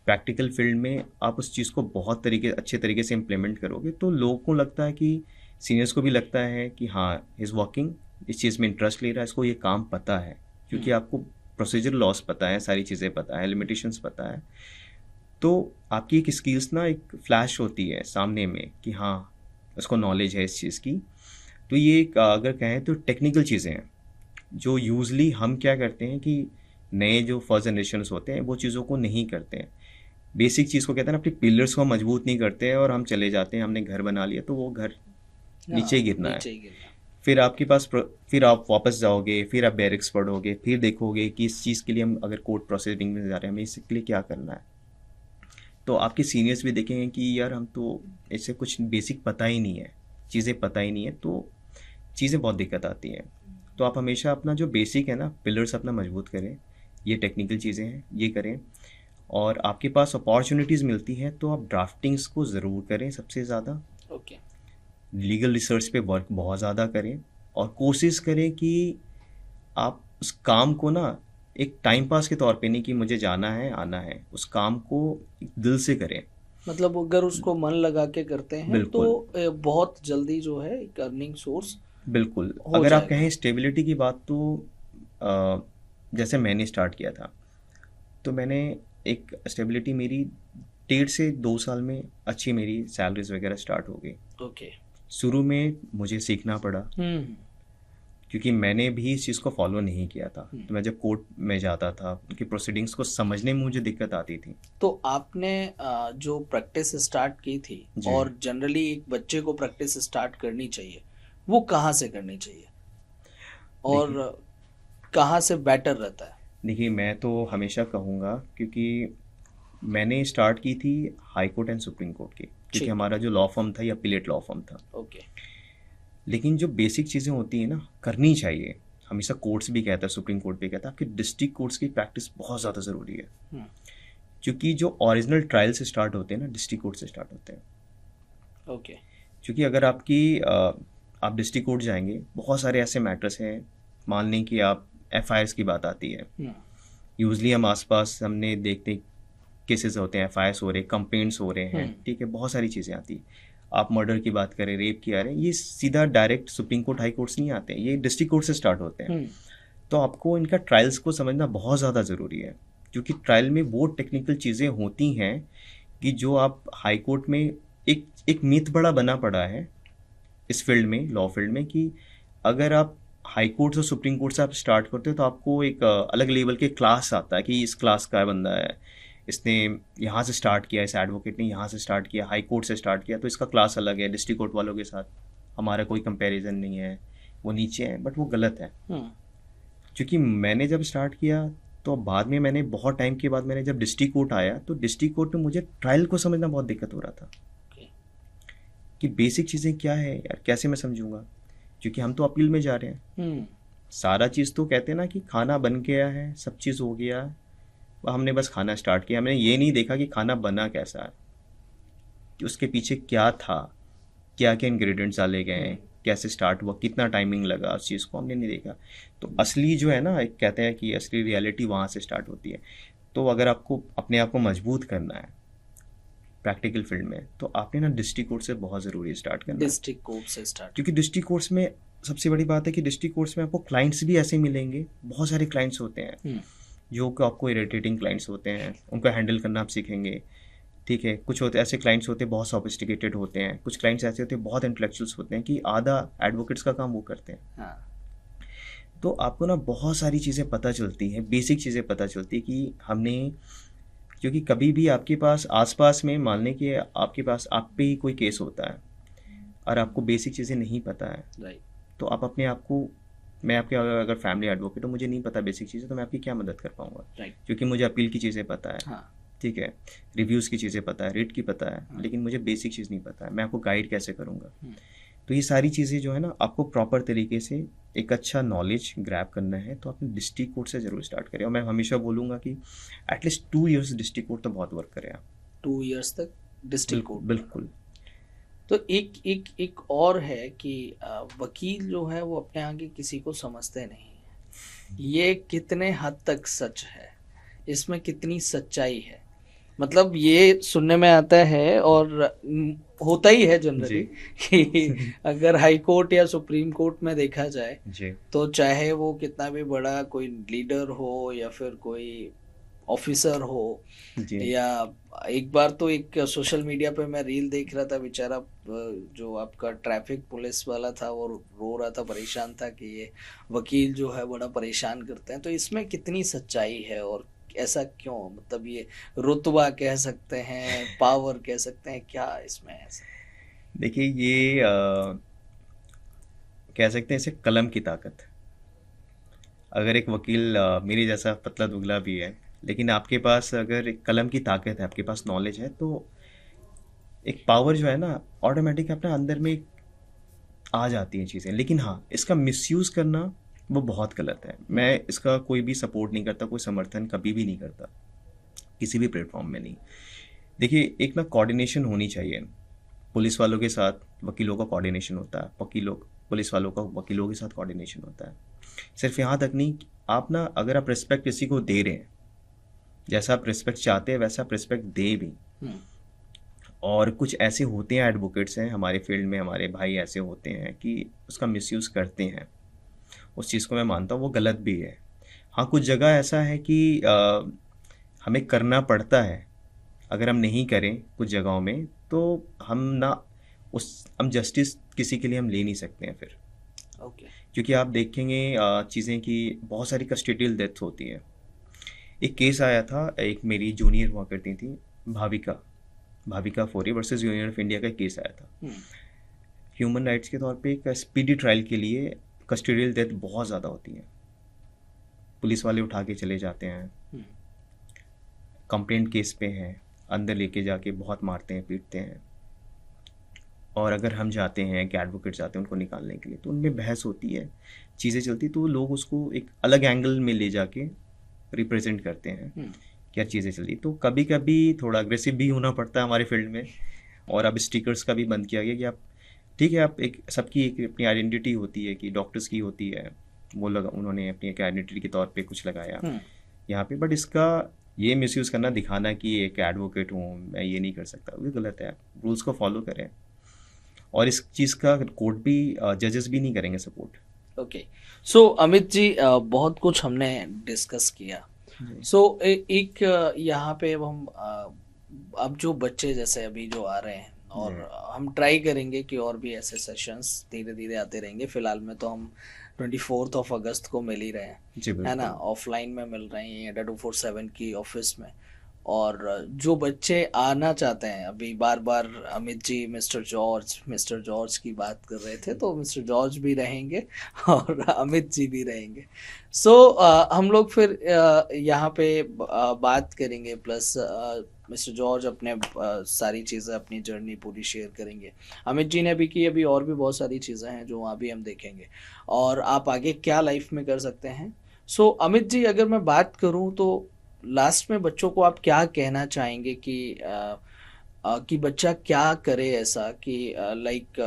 A: प्रैक्टिकल फील्ड में आप उस चीज़ को बहुत अच्छे तरीके से इम्प्लीमेंट करोगे, तो लोगों को लगता है कि सीनियर्स को भी लगता है कि हाँ, इज़ वर्किंग, इस चीज़ में इंटरेस्ट ले रहा है, इसको ये काम पता है, क्योंकि आपको प्रोसीजर लॉस पता है, सारी चीज़ें पता है, लिमिटेशंस पता है। तो आपकी एक स्किल्स ना एक फ्लैश होती है सामने में कि हाँ, उसको नॉलेज है इस चीज़ की। तो ये एक अगर कहें तो टेक्निकल चीज़ें हैं, जो यूजली हम क्या करते हैं कि नए जो फर्स्ट जनरेशन्स होते हैं वो चीज़ों को नहीं करते हैं। बेसिक चीज़ को कहते हैं ना, अपने पिलर्स को मजबूत नहीं करते हैं और हम चले जाते हैं, हमने घर बना लिया तो वो घर नीचे गिरना है। फिर आपके पास फिर आप वापस जाओगे, फिर आप बैरिक्स पढ़ोगे, फिर देखोगे कि इस चीज़ के लिए हम अगर कोर्ट प्रोसीडिंग में जा रहे हैं, हमें इसके लिए क्या करना है। तो आपके सीनियर्स भी देखेंगे कि यार हम तो इससे कुछ बेसिक पता ही नहीं है, चीज़ें पता ही नहीं है, तो चीज़ें बहुत दिक्कत आती हैं। तो आप हमेशा अपना जो बेसिक है ना, पिलर्स अपना मजबूत करें, ये टेक्निकल चीज़ें हैं, ये करें। और आपके पास अपॉर्चुनिटीज़ मिलती हैं तो आप ड्राफ्टिंग्स को ज़रूर करें सबसे ज़्यादा।
B: ओके।
A: लीगल रिसर्च पे वर्क बहुत ज़्यादा करें और कोशिश करें कि आप उस काम को ना एक टाइम पास के तौर पे नहीं कि मुझे जाना है आना है, उस काम को दिल से करें।
B: मतलब अगर उसको मन लगा के करते हैं तो बहुत जल्दी जो है एक अर्निंग सोर्स
A: बिल्कुल। अगर आप कहें स्टेबिलिटी की बात, तो जैसे मैंने स्टार्ट किया था, तो मैंने एक स्टेबिलिटी मेरी 1.5 से 2 साल में अच्छी मेरी सैलरीज वगैरह स्टार्ट हो गई।
B: ओके।
A: शुरू में मुझे सीखना पड़ा, क्योंकि मैंने भी इस चीज़ को फॉलो नहीं किया था। तो मैं जब कोर्ट में जाता था, उनकी प्रोसीडिंग्स को समझने में मुझे दिक्कत आती थी।
B: तो आपने जो प्रैक्टिस स्टार्ट की थी, और जनरली एक बच्चे को प्रैक्टिस स्टार्ट करनी चाहिए, वो कहाँ से करनी चाहिए और कहाँ से बेटर रहता है?
A: देखिए, मैं तो हमेशा कहूँगा, क्योंकि मैंने स्टार्ट की थी high court and supreme court की, क्योंकि हमारा जो लॉ फर्म था ये अपीलेट लॉ फर्म था।
B: ओके।
A: लेकिन जो बेसिक चीज़ें होती हैं ना, करनी चाहिए। हमेशा कोर्ट्स भी कहता है, सुप्रीम कोर्ट भी कहता है, आपकी डिस्ट्रिक्ट कोर्ट्स की प्रैक्टिस बहुत ज़्यादा ज़रूरी है। क्योंकि जो ओरिजिनल ट्रायल से स्टार्ट होते हैं ना, डिस्ट्रिक्ट कोर्ट से स्टार्ट होते हैं।
B: ओके।
A: क्योंकि अगर आप डिस्ट्रिक्ट कोर्ट जाएंगे, बहुत सारे ऐसे मैटर्स हैं, मान लें कि आप FIRs की बात आती है, यूजली हम आसपास हमने देखते केसेस होते हैं, FIRs हो रहे, कंप्लेंट्स हो रहे हैं, ठीक है, बहुत सारी चीज़ें आती हैं। आप मर्डर की बात करें, रेप की आ रहे हैं, ये सीधा direct supreme court high courts नहीं आते हैं, ये डिस्ट्रिक्ट कोर्ट से स्टार्ट होते हैं। तो आपको इनका ट्रायल्स को समझना बहुत ज़्यादा ज़रूरी है, क्योंकि ट्रायल में वो टेक्निकल चीज़ें होती हैं कि जो आप हाई कोर्ट में एक मिथ बड़ा बना पड़ा है इस फील्ड में, लॉ फील्ड में, कि अगर आप हाई कोर्ट और सुप्रीम कोर्ट से आप स्टार्ट करते हो तो आपको एक अलग लेवल के क्लास आता है कि इस क्लास का बंदा है, इसने यहाँ से स्टार्ट किया, इस एडवोकेट ने यहाँ से स्टार्ट किया, हाई कोर्ट से स्टार्ट किया, तो इसका क्लास अलग है, डिस्ट्रिक्ट कोर्ट वालों के साथ हमारा कोई कंपैरिजन नहीं है, वो नीचे है। बट वो गलत है, क्योंकि मैंने जब स्टार्ट किया तो बाद में मैंने बहुत टाइम के बाद मैंने जब डिस्ट्रिक्ट कोर्ट आया, तो डिस्ट्रिक्ट कोर्ट में मुझे ट्रायल को समझना बहुत दिक्कत हो रहा था कि बेसिक चीज़ें क्या है यार, कैसे मैं समझूंगा, क्योंकि हम तो अपील में जा रहे हैं। सारा चीज़ तो कहते हैं ना कि खाना बन गया है, सब चीज़ हो गया, हमने बस खाना स्टार्ट किया, हमने ये नहीं देखा कि खाना बना कैसा है, कि उसके पीछे क्या था, क्या क्या इंग्रेडिएंट्स डाले गए हैं, कैसे स्टार्ट हुआ, कितना टाइमिंग लगा, उस चीज़ को हमने नहीं देखा। तो असली जो है ना, एक कहते हैं कि असली रियलिटी वहाँ से स्टार्ट होती है। तो अगर आपको अपने आप को मजबूत करना है प्रैक्टिकल फील्ड में, तो आपने ना डिस्ट्रिक्ट कोर्ट से बहुत ज़रूरी स्टार्ट करना है।
B: डिस्ट्रिक्ट कोर्ट से स्टार्ट,
A: क्योंकि डिस्ट्रिक्ट कोर्ट्स में सबसे बड़ी बात है कि डिस्ट्रिक्ट कोर्ट्स में आपको क्लाइंट्स भी ऐसे मिलेंगे, बहुत सारे क्लाइंट्स होते हैं जो कि आपको इरिटेटिंग क्लाइंट्स होते हैं, उनको हैंडल करना आप सीखेंगे। ठीक है, कुछ होते ऐसे क्लाइंट्स होते हैं बहुत सोफिस्टिकेटेड होते हैं, कुछ क्लाइंट्स ऐसे होते हैं बहुत इंटेलेक्चुअल्स होते हैं कि आधा एडवोकेट्स का काम वो करते हैं।
B: हाँ,
A: तो आपको ना बहुत सारी चीज़ें पता चलती हैं, बेसिक चीज़ें पता चलती है कि हमने, क्योंकि कभी भी आपके पास आसपास में मान लें कि आपके पास आप पे ही कोई केस होता है और आपको बेसिक चीज़ें नहीं पता है,
B: राइट,
A: तो आप अपने आप को, मैं आपके अगर फैमिली एडवोकेट हूँ, मुझे नहीं पता बेसिक चीज़ें, तो मैं आपकी क्या मदद कर पाऊँगा?
B: राइट,
A: क्योंकि मुझे अपील की चीज़ें पता है,
B: हाँ,
A: ठीक है, रिव्यूज़ की चीज़ें पता है, रेट की पता है,
B: हाँ,
A: लेकिन मुझे बेसिक चीज़ नहीं पता है, मैं आपको गाइड कैसे करूँगा?
B: हम्म,
A: तो ये सारी चीज़ें जो है ना, आपको प्रॉपर तरीके से एक अच्छा नॉलेज ग्रैब करना है, तो आपने डिस्ट्रिक्ट कोर्ट से ज़रूर स्टार्ट करें। और मैं हमेशा बोलूँगा कि एटलीस्ट 2 इयर्स डिस्ट्रिक्ट कोर्ट तो बहुत वर्क करें आप।
B: 2 इयर्स तक डिस्ट्रिक्ट
A: बिल्कुल
B: कोर्ट।
A: बिल्कुल।
B: तो एक और है कि वकील जो है वो अपने आगे किसी को समझते नहीं है। ये कितने हद तक सच है, इसमें कितनी सच्चाई है? मतलब ये सुनने में आता है और होता ही है जनरली
A: जी
B: कि अगर हाई कोर्ट या सुप्रीम कोर्ट में देखा जाए
A: जी
B: तो चाहे वो कितना भी बड़ा कोई लीडर हो या फिर कोई ऑफिसर हो,
A: जी
B: या एक बार तो एक सोशल मीडिया पे मैं रील देख रहा था, बेचारा जो आपका ट्रैफिक पुलिस वाला था वो रो रहा था, परेशान था कि ये वकील जो है बड़ा परेशान करते हैं। तो इसमें कितनी सच्चाई है और ऐसा क्यों? मतलब ये रुतबा कह सकते हैं, पावर कह सकते हैं, क्या इसमें ऐसा?
A: देखिए ये कह सकते हैं इसे कलम की ताकत। अगर एक वकील मेरे जैसा पतला दुबला भी है, लेकिन आपके पास अगर एक कलम की ताकत है, आपके पास नॉलेज है, तो एक पावर जो है ना, ऑटोमेटिक अपने अंदर में आ जाती हैं चीज़ें। लेकिन हाँ, इसका मिसयूज़ करना वो बहुत गलत है। मैं इसका कोई भी सपोर्ट नहीं करता, कोई समर्थन कभी भी नहीं करता, किसी भी प्लेटफॉर्म में नहीं। देखिए, एक ना कोऑर्डिनेशन होनी चाहिए। पुलिस वालों के साथ वकीलों का कोऑर्डिनेशन होता है, वकीलों पुलिस वालों का वकीलों के साथ कोऑर्डिनेशन होता है। सिर्फ यहाँ तक नहीं, आप ना अगर आप रिस्पेक्ट किसी को दे रहे हैं, जैसा आप रिस्पेक्ट चाहते हैं वैसा आप रिस्पेक्ट दें भी।
B: हम्म,
A: और कुछ ऐसे होते हैं एडवोकेट्स हैं हमारे फील्ड में, हमारे भाई ऐसे होते हैं कि उसका मिसयूज़ करते हैं। उस चीज़ को मैं मानता हूँ वो गलत भी है। हाँ, कुछ जगह ऐसा है कि हमें करना पड़ता है। अगर हम नहीं करें कुछ जगहों में, तो हम ना हम जस्टिस किसी के लिए हम ले नहीं सकते हैं फिर।
B: ओके,
A: क्योंकि आप देखेंगे चीज़ें कि बहुत सारी कस्टोडियल डेथ होती है। एक केस आया था, एक मेरी जूनियर हुआ करती थी, Bhavika Bhavika Phori versus union of India का केस आया था। ह्यूमन राइट्स के तौर पे एक स्पीडी ट्रायल के लिए कस्टोडियल डेथ बहुत ज़्यादा होती है। पुलिस वाले उठा के चले जाते हैं, कंप्लेंट केस पे हैं, अंदर लेके जाके बहुत मारते हैं, पीटते हैं। और अगर हम जाते हैं कि एडवोकेट जाते हैं उनको निकालने के लिए, तो उनमें बहस होती है, चीज़ें चलती, तो लोग उसको एक अलग एंगल में ले जाके रिप्रेजेंट करते हैं क्या चीज़ें चली। तो कभी कभी थोड़ा अग्रेसिव भी होना पड़ता है हमारे फील्ड में। और अब स्टिकर्स का भी बंद किया गया कि आप, ठीक है, आप एक सबकी एक अपनी आइडेंटिटी होती है, कि डॉक्टर्स की होती है, वो लगा उन्होंने अपनी एक आइडेंटिटी के तौर पे कुछ लगाया यहाँ पे, बट इसका ये मिसयूज़ करना, दिखाना कि एक एडवोकेट हूँ मैं, ये नहीं कर सकता, वो गलत है। रूल्स को फॉलो करें, और इस चीज़ का कोर्ट भी, जजेस भी नहीं करेंगे सपोर्ट।
B: ओके। सो अमित जी, बहुत कुछ हमने डिस्कस किया। सो एक यहाँ पे अब हम अब जो बच्चे जैसे अभी जो आ रहे हैं, और हम ट्राई करेंगे कि और भी ऐसे सेशंस धीरे धीरे आते रहेंगे। फिलहाल में तो हम 24 अगस्त को मिल ही रहे हैं,
A: जी
B: है ना,
A: बिल्कुल।
B: ऑफलाइन में मिल रहे हैं अड्डा 247 की ऑफिस में। और जो बच्चे आना चाहते हैं, अभी बार बार अमित जी मिस्टर जॉर्ज की बात कर रहे थे, तो मिस्टर जॉर्ज भी रहेंगे और अमित जी भी रहेंगे। सो हम लोग फिर यहाँ पे बात करेंगे, प्लस मिस्टर जॉर्ज अपने सारी चीज़ें, अपनी जर्नी पूरी शेयर करेंगे। अमित जी ने भी की, अभी और भी बहुत सारी चीज़ें हैं जो वहाँ भी हम देखेंगे, और आप आगे क्या लाइफ में कर सकते हैं। सो अमित जी, अगर मैं बात करूँ तो लास्ट में बच्चों को आप क्या कहना चाहेंगे कि बच्चा क्या करे ऐसा कि लाइक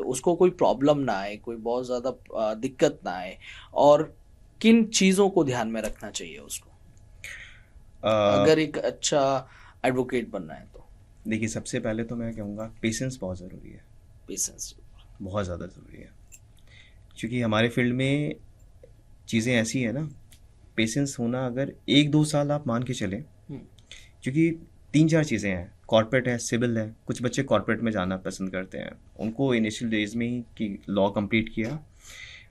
B: उसको कोई प्रॉब्लम ना आए, कोई बहुत ज़्यादा दिक्कत ना आए, और किन चीज़ों को ध्यान में रखना चाहिए उसको अगर एक अच्छा एडवोकेट बनना है तो?
A: देखिए, सबसे पहले तो मैं कहूँगा पेशेंस बहुत ज़रूरी है,
B: पेशेंस।
A: बहुत ज़्यादा ज़रूरी है। क्योंकि हमारे फील्ड में चीज़ें ऐसी है ना, पेशेंस होना अगर 1-2 साल आप मान के चलें, क्योंकि 3-4 चीज़ें हैं, कॉर्पोरेट है, सिविल है, कुछ बच्चे कॉर्पोरेट में जाना पसंद करते हैं, उनको इनिशियल डेज में ही कि लॉ कंप्लीट किया,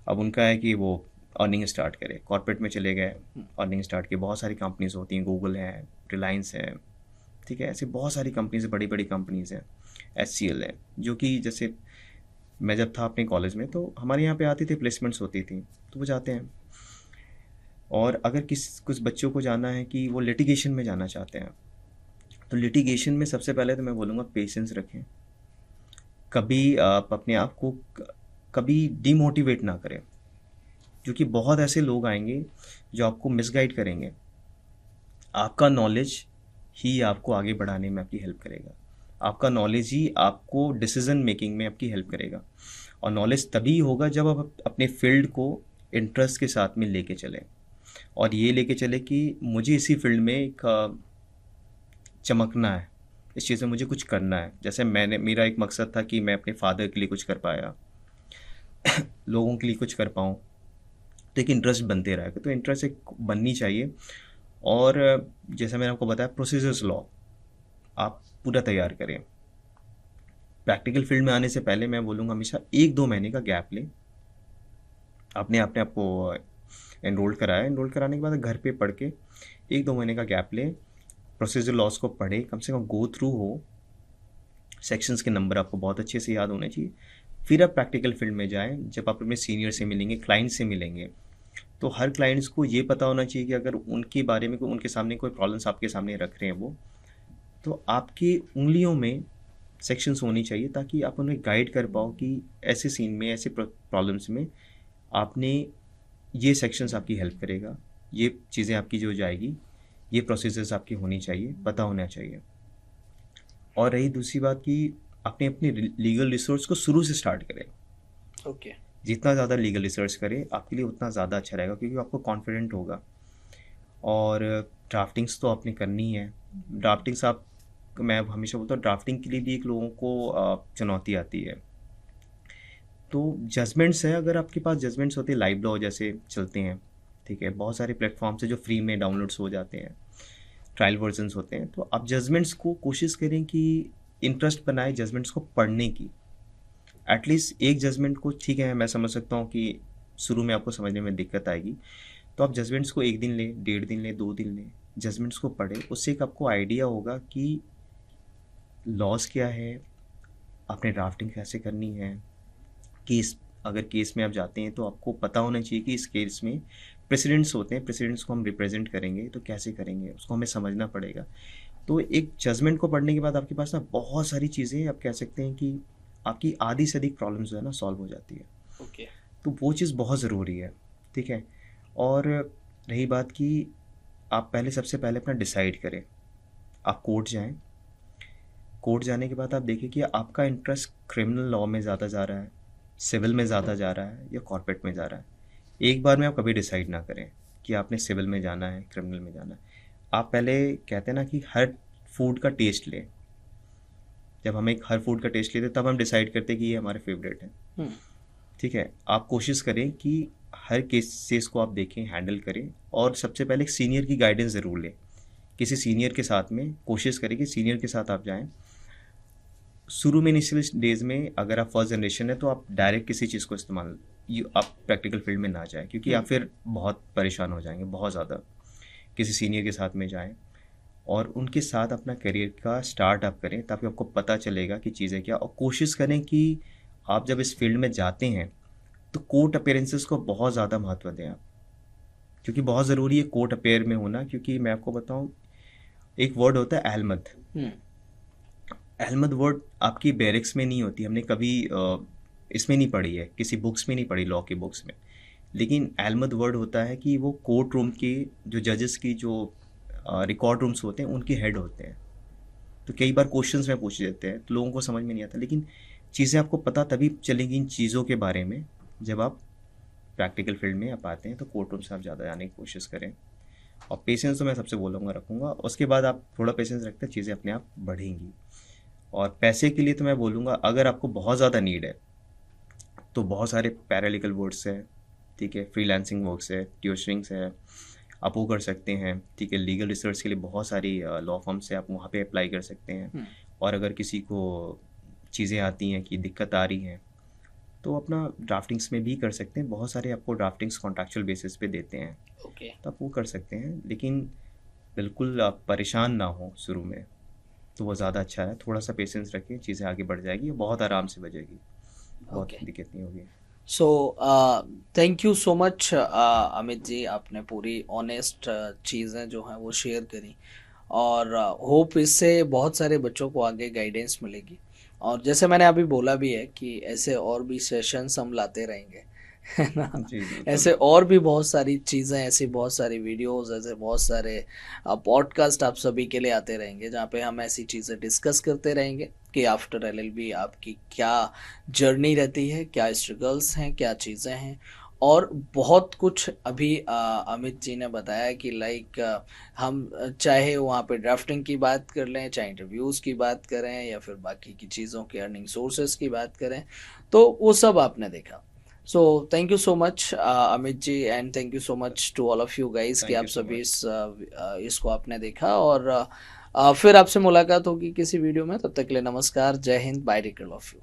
A: अब उनका है कि वो अर्निंग स्टार्ट करे, कॉर्पोरेट में चले गए, अर्निंग स्टार्ट की। बहुत सारी कंपनीज होती हैं, गूगल है, रिलायंस है, ठीक है, ऐसे बहुत सारी कंपनीज है, बड़ी बड़ी कंपनीज हैं, HCL है, जो कि जैसे मैं जब था अपने कॉलेज में तो हमारे यहाँ पे आती थी, प्लेसमेंट्स होती थी, तो वो जाते हैं। और अगर कुछ बच्चों को जाना है कि वो लिटिगेशन में जाना चाहते हैं, तो लिटिगेशन में सबसे पहले तो मैं बोलूँगा पेशेंस रखें। कभी आप अपने आप को कभी डिमोटिवेट ना करें, क्योंकि बहुत ऐसे लोग आएंगे जो आपको मिसगाइड करेंगे। आपका नॉलेज ही आपको आगे बढ़ाने में आपकी हेल्प करेगा, आपका नॉलेज ही आपको डिसीजन मेकिंग में आपकी हेल्प करेगा। और नॉलेज तभी होगा जब आप अपने फील्ड को इंटरेस्ट के साथ में लेके चलें, और ये लेके चले कि मुझे इसी फील्ड में एक चमकना है, इस चीज़ में मुझे कुछ करना है। जैसे मेरा एक मकसद था कि मैं अपने फादर के लिए कुछ कर पाया, लोगों के लिए कुछ कर पाऊँ, तो एक इंटरेस्ट बनते रहेगा, तो इंटरेस्ट एक बननी चाहिए। और जैसे मैंने आपको बताया, प्रोसीजर्स लॉ आप पूरा तैयार करें। प्रैक्टिकल फील्ड में आने से पहले मैं बोलूँगा हमेशा 1-2 महीने का गैप लें। अपने आपको एनरोल कराया, एनरोल कराने के बाद घर पे पढ़ के 1-2 महीने का गैप लें, प्रोसीजर लॉस को पढ़े, कम से कम गो थ्रू हो, सेक्शंस के नंबर आपको बहुत अच्छे से याद होने चाहिए। फिर आप प्रैक्टिकल फील्ड में जाएं। जब आप अपने सीनियर से मिलेंगे, क्लाइंट से मिलेंगे, तो हर क्लाइंट्स को ये पता होना चाहिए कि अगर उनके बारे में उनके सामने कोई प्रॉब्लम्स आपके सामने रख रहे हैं वो, तो आपकी उंगलियों में सेक्शंस होनी चाहिए, ताकि आप उन्हें गाइड कर पाओ कि ऐसे सीन में, ऐसे प्रॉब्लम्स में आपने ये सेक्शंस आपकी हेल्प करेगा, ये चीज़ें आपकी जो जाएगी, ये प्रोसेसेस आपकी होनी चाहिए, पता होना चाहिए। और रही दूसरी बात कि आपने अपने लीगल रिसोर्स को शुरू से स्टार्ट करें।
B: ओके।
A: जितना ज़्यादा लीगल रिसर्च करें आपके लिए उतना ज़्यादा अच्छा रहेगा, क्योंकि आपको कॉन्फिडेंट होगा। और ड्राफ्टिंग्स तो आपने करनी है। ड्राफ्टिंग्स मैं हमेशा बोलता हूँ, ड्राफ्टिंग के लिए भी एक लोगों को चुनौती आती है। तो जजमेंट्स है, अगर आपके पास जजमेंट्स होते हैं, लाइव लॉ जैसे चलते हैं, ठीक है, बहुत सारे प्लेटफॉर्म्स है जो फ्री में डाउनलोड्स हो जाते हैं, ट्रायल वर्जन्स होते हैं, तो आप जजमेंट्स को कोशिश करें कि इंटरेस्ट बनाए जजमेंट्स को पढ़ने की। एटलीस्ट एक जजमेंट को, ठीक है, मैं समझ सकता हूँ कि शुरू में आपको समझने में दिक्कत आएगी, तो आप जजमेंट्स को 1 दिन लें, 1.5 दिन लें, 2 दिन लें, जजमेंट्स को पढ़ें। उससे एक आपको आइडिया होगा कि लॉज क्या है, आपने ड्राफ्टिंग कैसे करनी है, केस, अगर केस में आप जाते हैं तो आपको पता होना चाहिए कि इस केस में प्रेसिडेंट्स होते हैं, प्रेसिडेंट्स को हम रिप्रेजेंट करेंगे तो कैसे करेंगे, उसको हमें समझना पड़ेगा। तो एक जजमेंट को पढ़ने के बाद आपके पास ना बहुत सारी चीज़ें, आप कह सकते हैं कि आपकी आधी से अधिक प्रॉब्लम जो है ना सॉल्व हो जाती है।
B: ओके।
A: तो वो चीज़ बहुत ज़रूरी है, ठीक है। और रही बात कि आप सबसे पहले अपना डिसाइड करें, आप कोर्ट जाएं। कोर्ट जाने के बाद आप देखें कि आपका इंटरेस्ट क्रिमिनल लॉ में ज़्यादा जा रहा है, सिविल में ज़्यादा जा रहा है, या कॉर्पोरेट में जा रहा है। एक बार में आप कभी डिसाइड ना करें कि आपने सिविल में जाना है, क्रिमिनल में जाना है। आप पहले कहते हैं ना कि हर फूड का टेस्ट लें। जब हम एक हर फूड का टेस्ट लेते तब हम डिसाइड करते कि ये हमारे फेवरेट है, ठीक है। आप कोशिश करें कि हर केसेस को आप देखें, हैंडल करें, और सबसे पहले एक सीनियर की गाइडेंस ज़रूर लें। किसी सीनियर के साथ में कोशिश करें कि सीनियर के साथ आप जाएं। शुरू में इनिशियल डेज में अगर आप फर्स्ट जनरेशन है तो आप डायरेक्ट किसी चीज़ को इस्तेमाल, आप प्रैक्टिकल फील्ड में ना जाएं, क्योंकि आप फिर बहुत परेशान हो जाएंगे, बहुत ज़्यादा। किसी सीनियर के साथ में जाएं और उनके साथ अपना करियर का स्टार्ट आप करें, ताकि आपको पता चलेगा कि चीज़ें क्या। और कोशिश करें कि आप जब इस फील्ड में जाते हैं तो कोर्ट अपीयरेंसेस को बहुत ज़्यादा महत्व दें आप, क्योंकि बहुत ज़रूरी है कोर्ट अपेयर में होना। क्योंकि मैं आपको बताऊं, एक वर्ड होता है अहमद। अहमद वर्ड आपकी बैरिक्स में नहीं होती, हमने कभी इसमें नहीं पढ़ी है, किसी बुक्स में नहीं पढ़ी, लॉ की बुक्स में। लेकिन अहमद वर्ड होता है कि वो कोर्ट रूम के जो जजेस की जो रिकॉर्ड रूम्स होते हैं उनके हेड होते हैं। तो कई बार क्वेश्चंस में पूछ देते हैं तो लोगों को समझ में नहीं आता, लेकिन चीज़ें आपको पता तभी चलेंगी इन चीज़ों के बारे में जब आप प्रैक्टिकल फील्ड में आप आते हैं। तो कोर्ट रूम से आप ज़्यादा जाने की कोशिश करें, और पेशेंस तो मैं सबसे बोलूँगा रखूँगा। उसके बाद आप थोड़ा पेशेंस रखते हैं, चीज़ें अपने आप बढ़ेंगी। और पैसे के लिए तो मैं बोलूँगा, अगर आपको बहुत ज़्यादा नीड है तो बहुत सारे पैरालीगल वर्क्स है, ठीक है, फ्रीलांसिंग वर्क्स है, ट्यूशनिंग्स है, आप वो कर सकते हैं, ठीक है। लीगल रिसर्च के लिए बहुत सारी लॉ फर्म्स है, आप वहाँ पे अप्लाई कर सकते हैं। और अगर किसी को चीज़ें आती हैं कि दिक्कत आ रही हैं, तो अपना ड्राफ्टिंग्स में भी कर सकते हैं। बहुत सारे आपको ड्राफ्टिंग्स कॉन्ट्रैक्चुअल बेसिस पे देते हैं,
B: ओके।
A: तो आप वो कर सकते हैं। लेकिन बिल्कुल आप परेशान ना हो शुरू में, तो वो ज़्यादा अच्छा है। थोड़ा सा पेशेंस रखिए, चीज़ें आगे बढ़ जाएगी, बहुत आराम से बजेगी, बहुत
B: ओके।
A: दिक्कत नहीं होगी।
B: So thank you so much Amit ji, आपने पूरी ऑनेस्ट चीज़ें जो हैं वो शेयर करी, और होप इससे बहुत सारे बच्चों को आगे गाइडेंस मिलेगी। और जैसे मैंने अभी बोला भी है कि ऐसे और भी सेशंस हम लाते रहेंगे, है ना।
A: जी
B: ऐसे
A: बिल्कुल।
B: और भी बहुत सारी चीज़ें, ऐसी बहुत सारी वीडियोस, ऐसे बहुत सारे पॉडकास्ट आप सभी के लिए आते रहेंगे, जहाँ पे हम ऐसी चीज़ें डिस्कस करते रहेंगे कि आफ्टर एलएलबी आपकी क्या जर्नी रहती है, क्या स्ट्रगल्स हैं, क्या चीज़ें हैं। और बहुत कुछ अभी अमित जी ने बताया कि लाइक हम चाहे वहाँ पे ड्राफ्टिंग की बात कर लें, चाहे इंटरव्यूज़ की बात करें, या फिर बाकी की चीज़ों के अर्निंग सोर्सेज की बात करें, तो वो सब आपने देखा। So thank you so much Amit ji, and thank you so much to all of you guys कि
A: थैंक
B: आप
A: यू सो
B: सभी
A: मच।
B: इसको आपने देखा। और फिर आपसे मुलाकात होगी किसी वीडियो में, तब तक के लिए नमस्कार, जय Hind, bye, take care of you.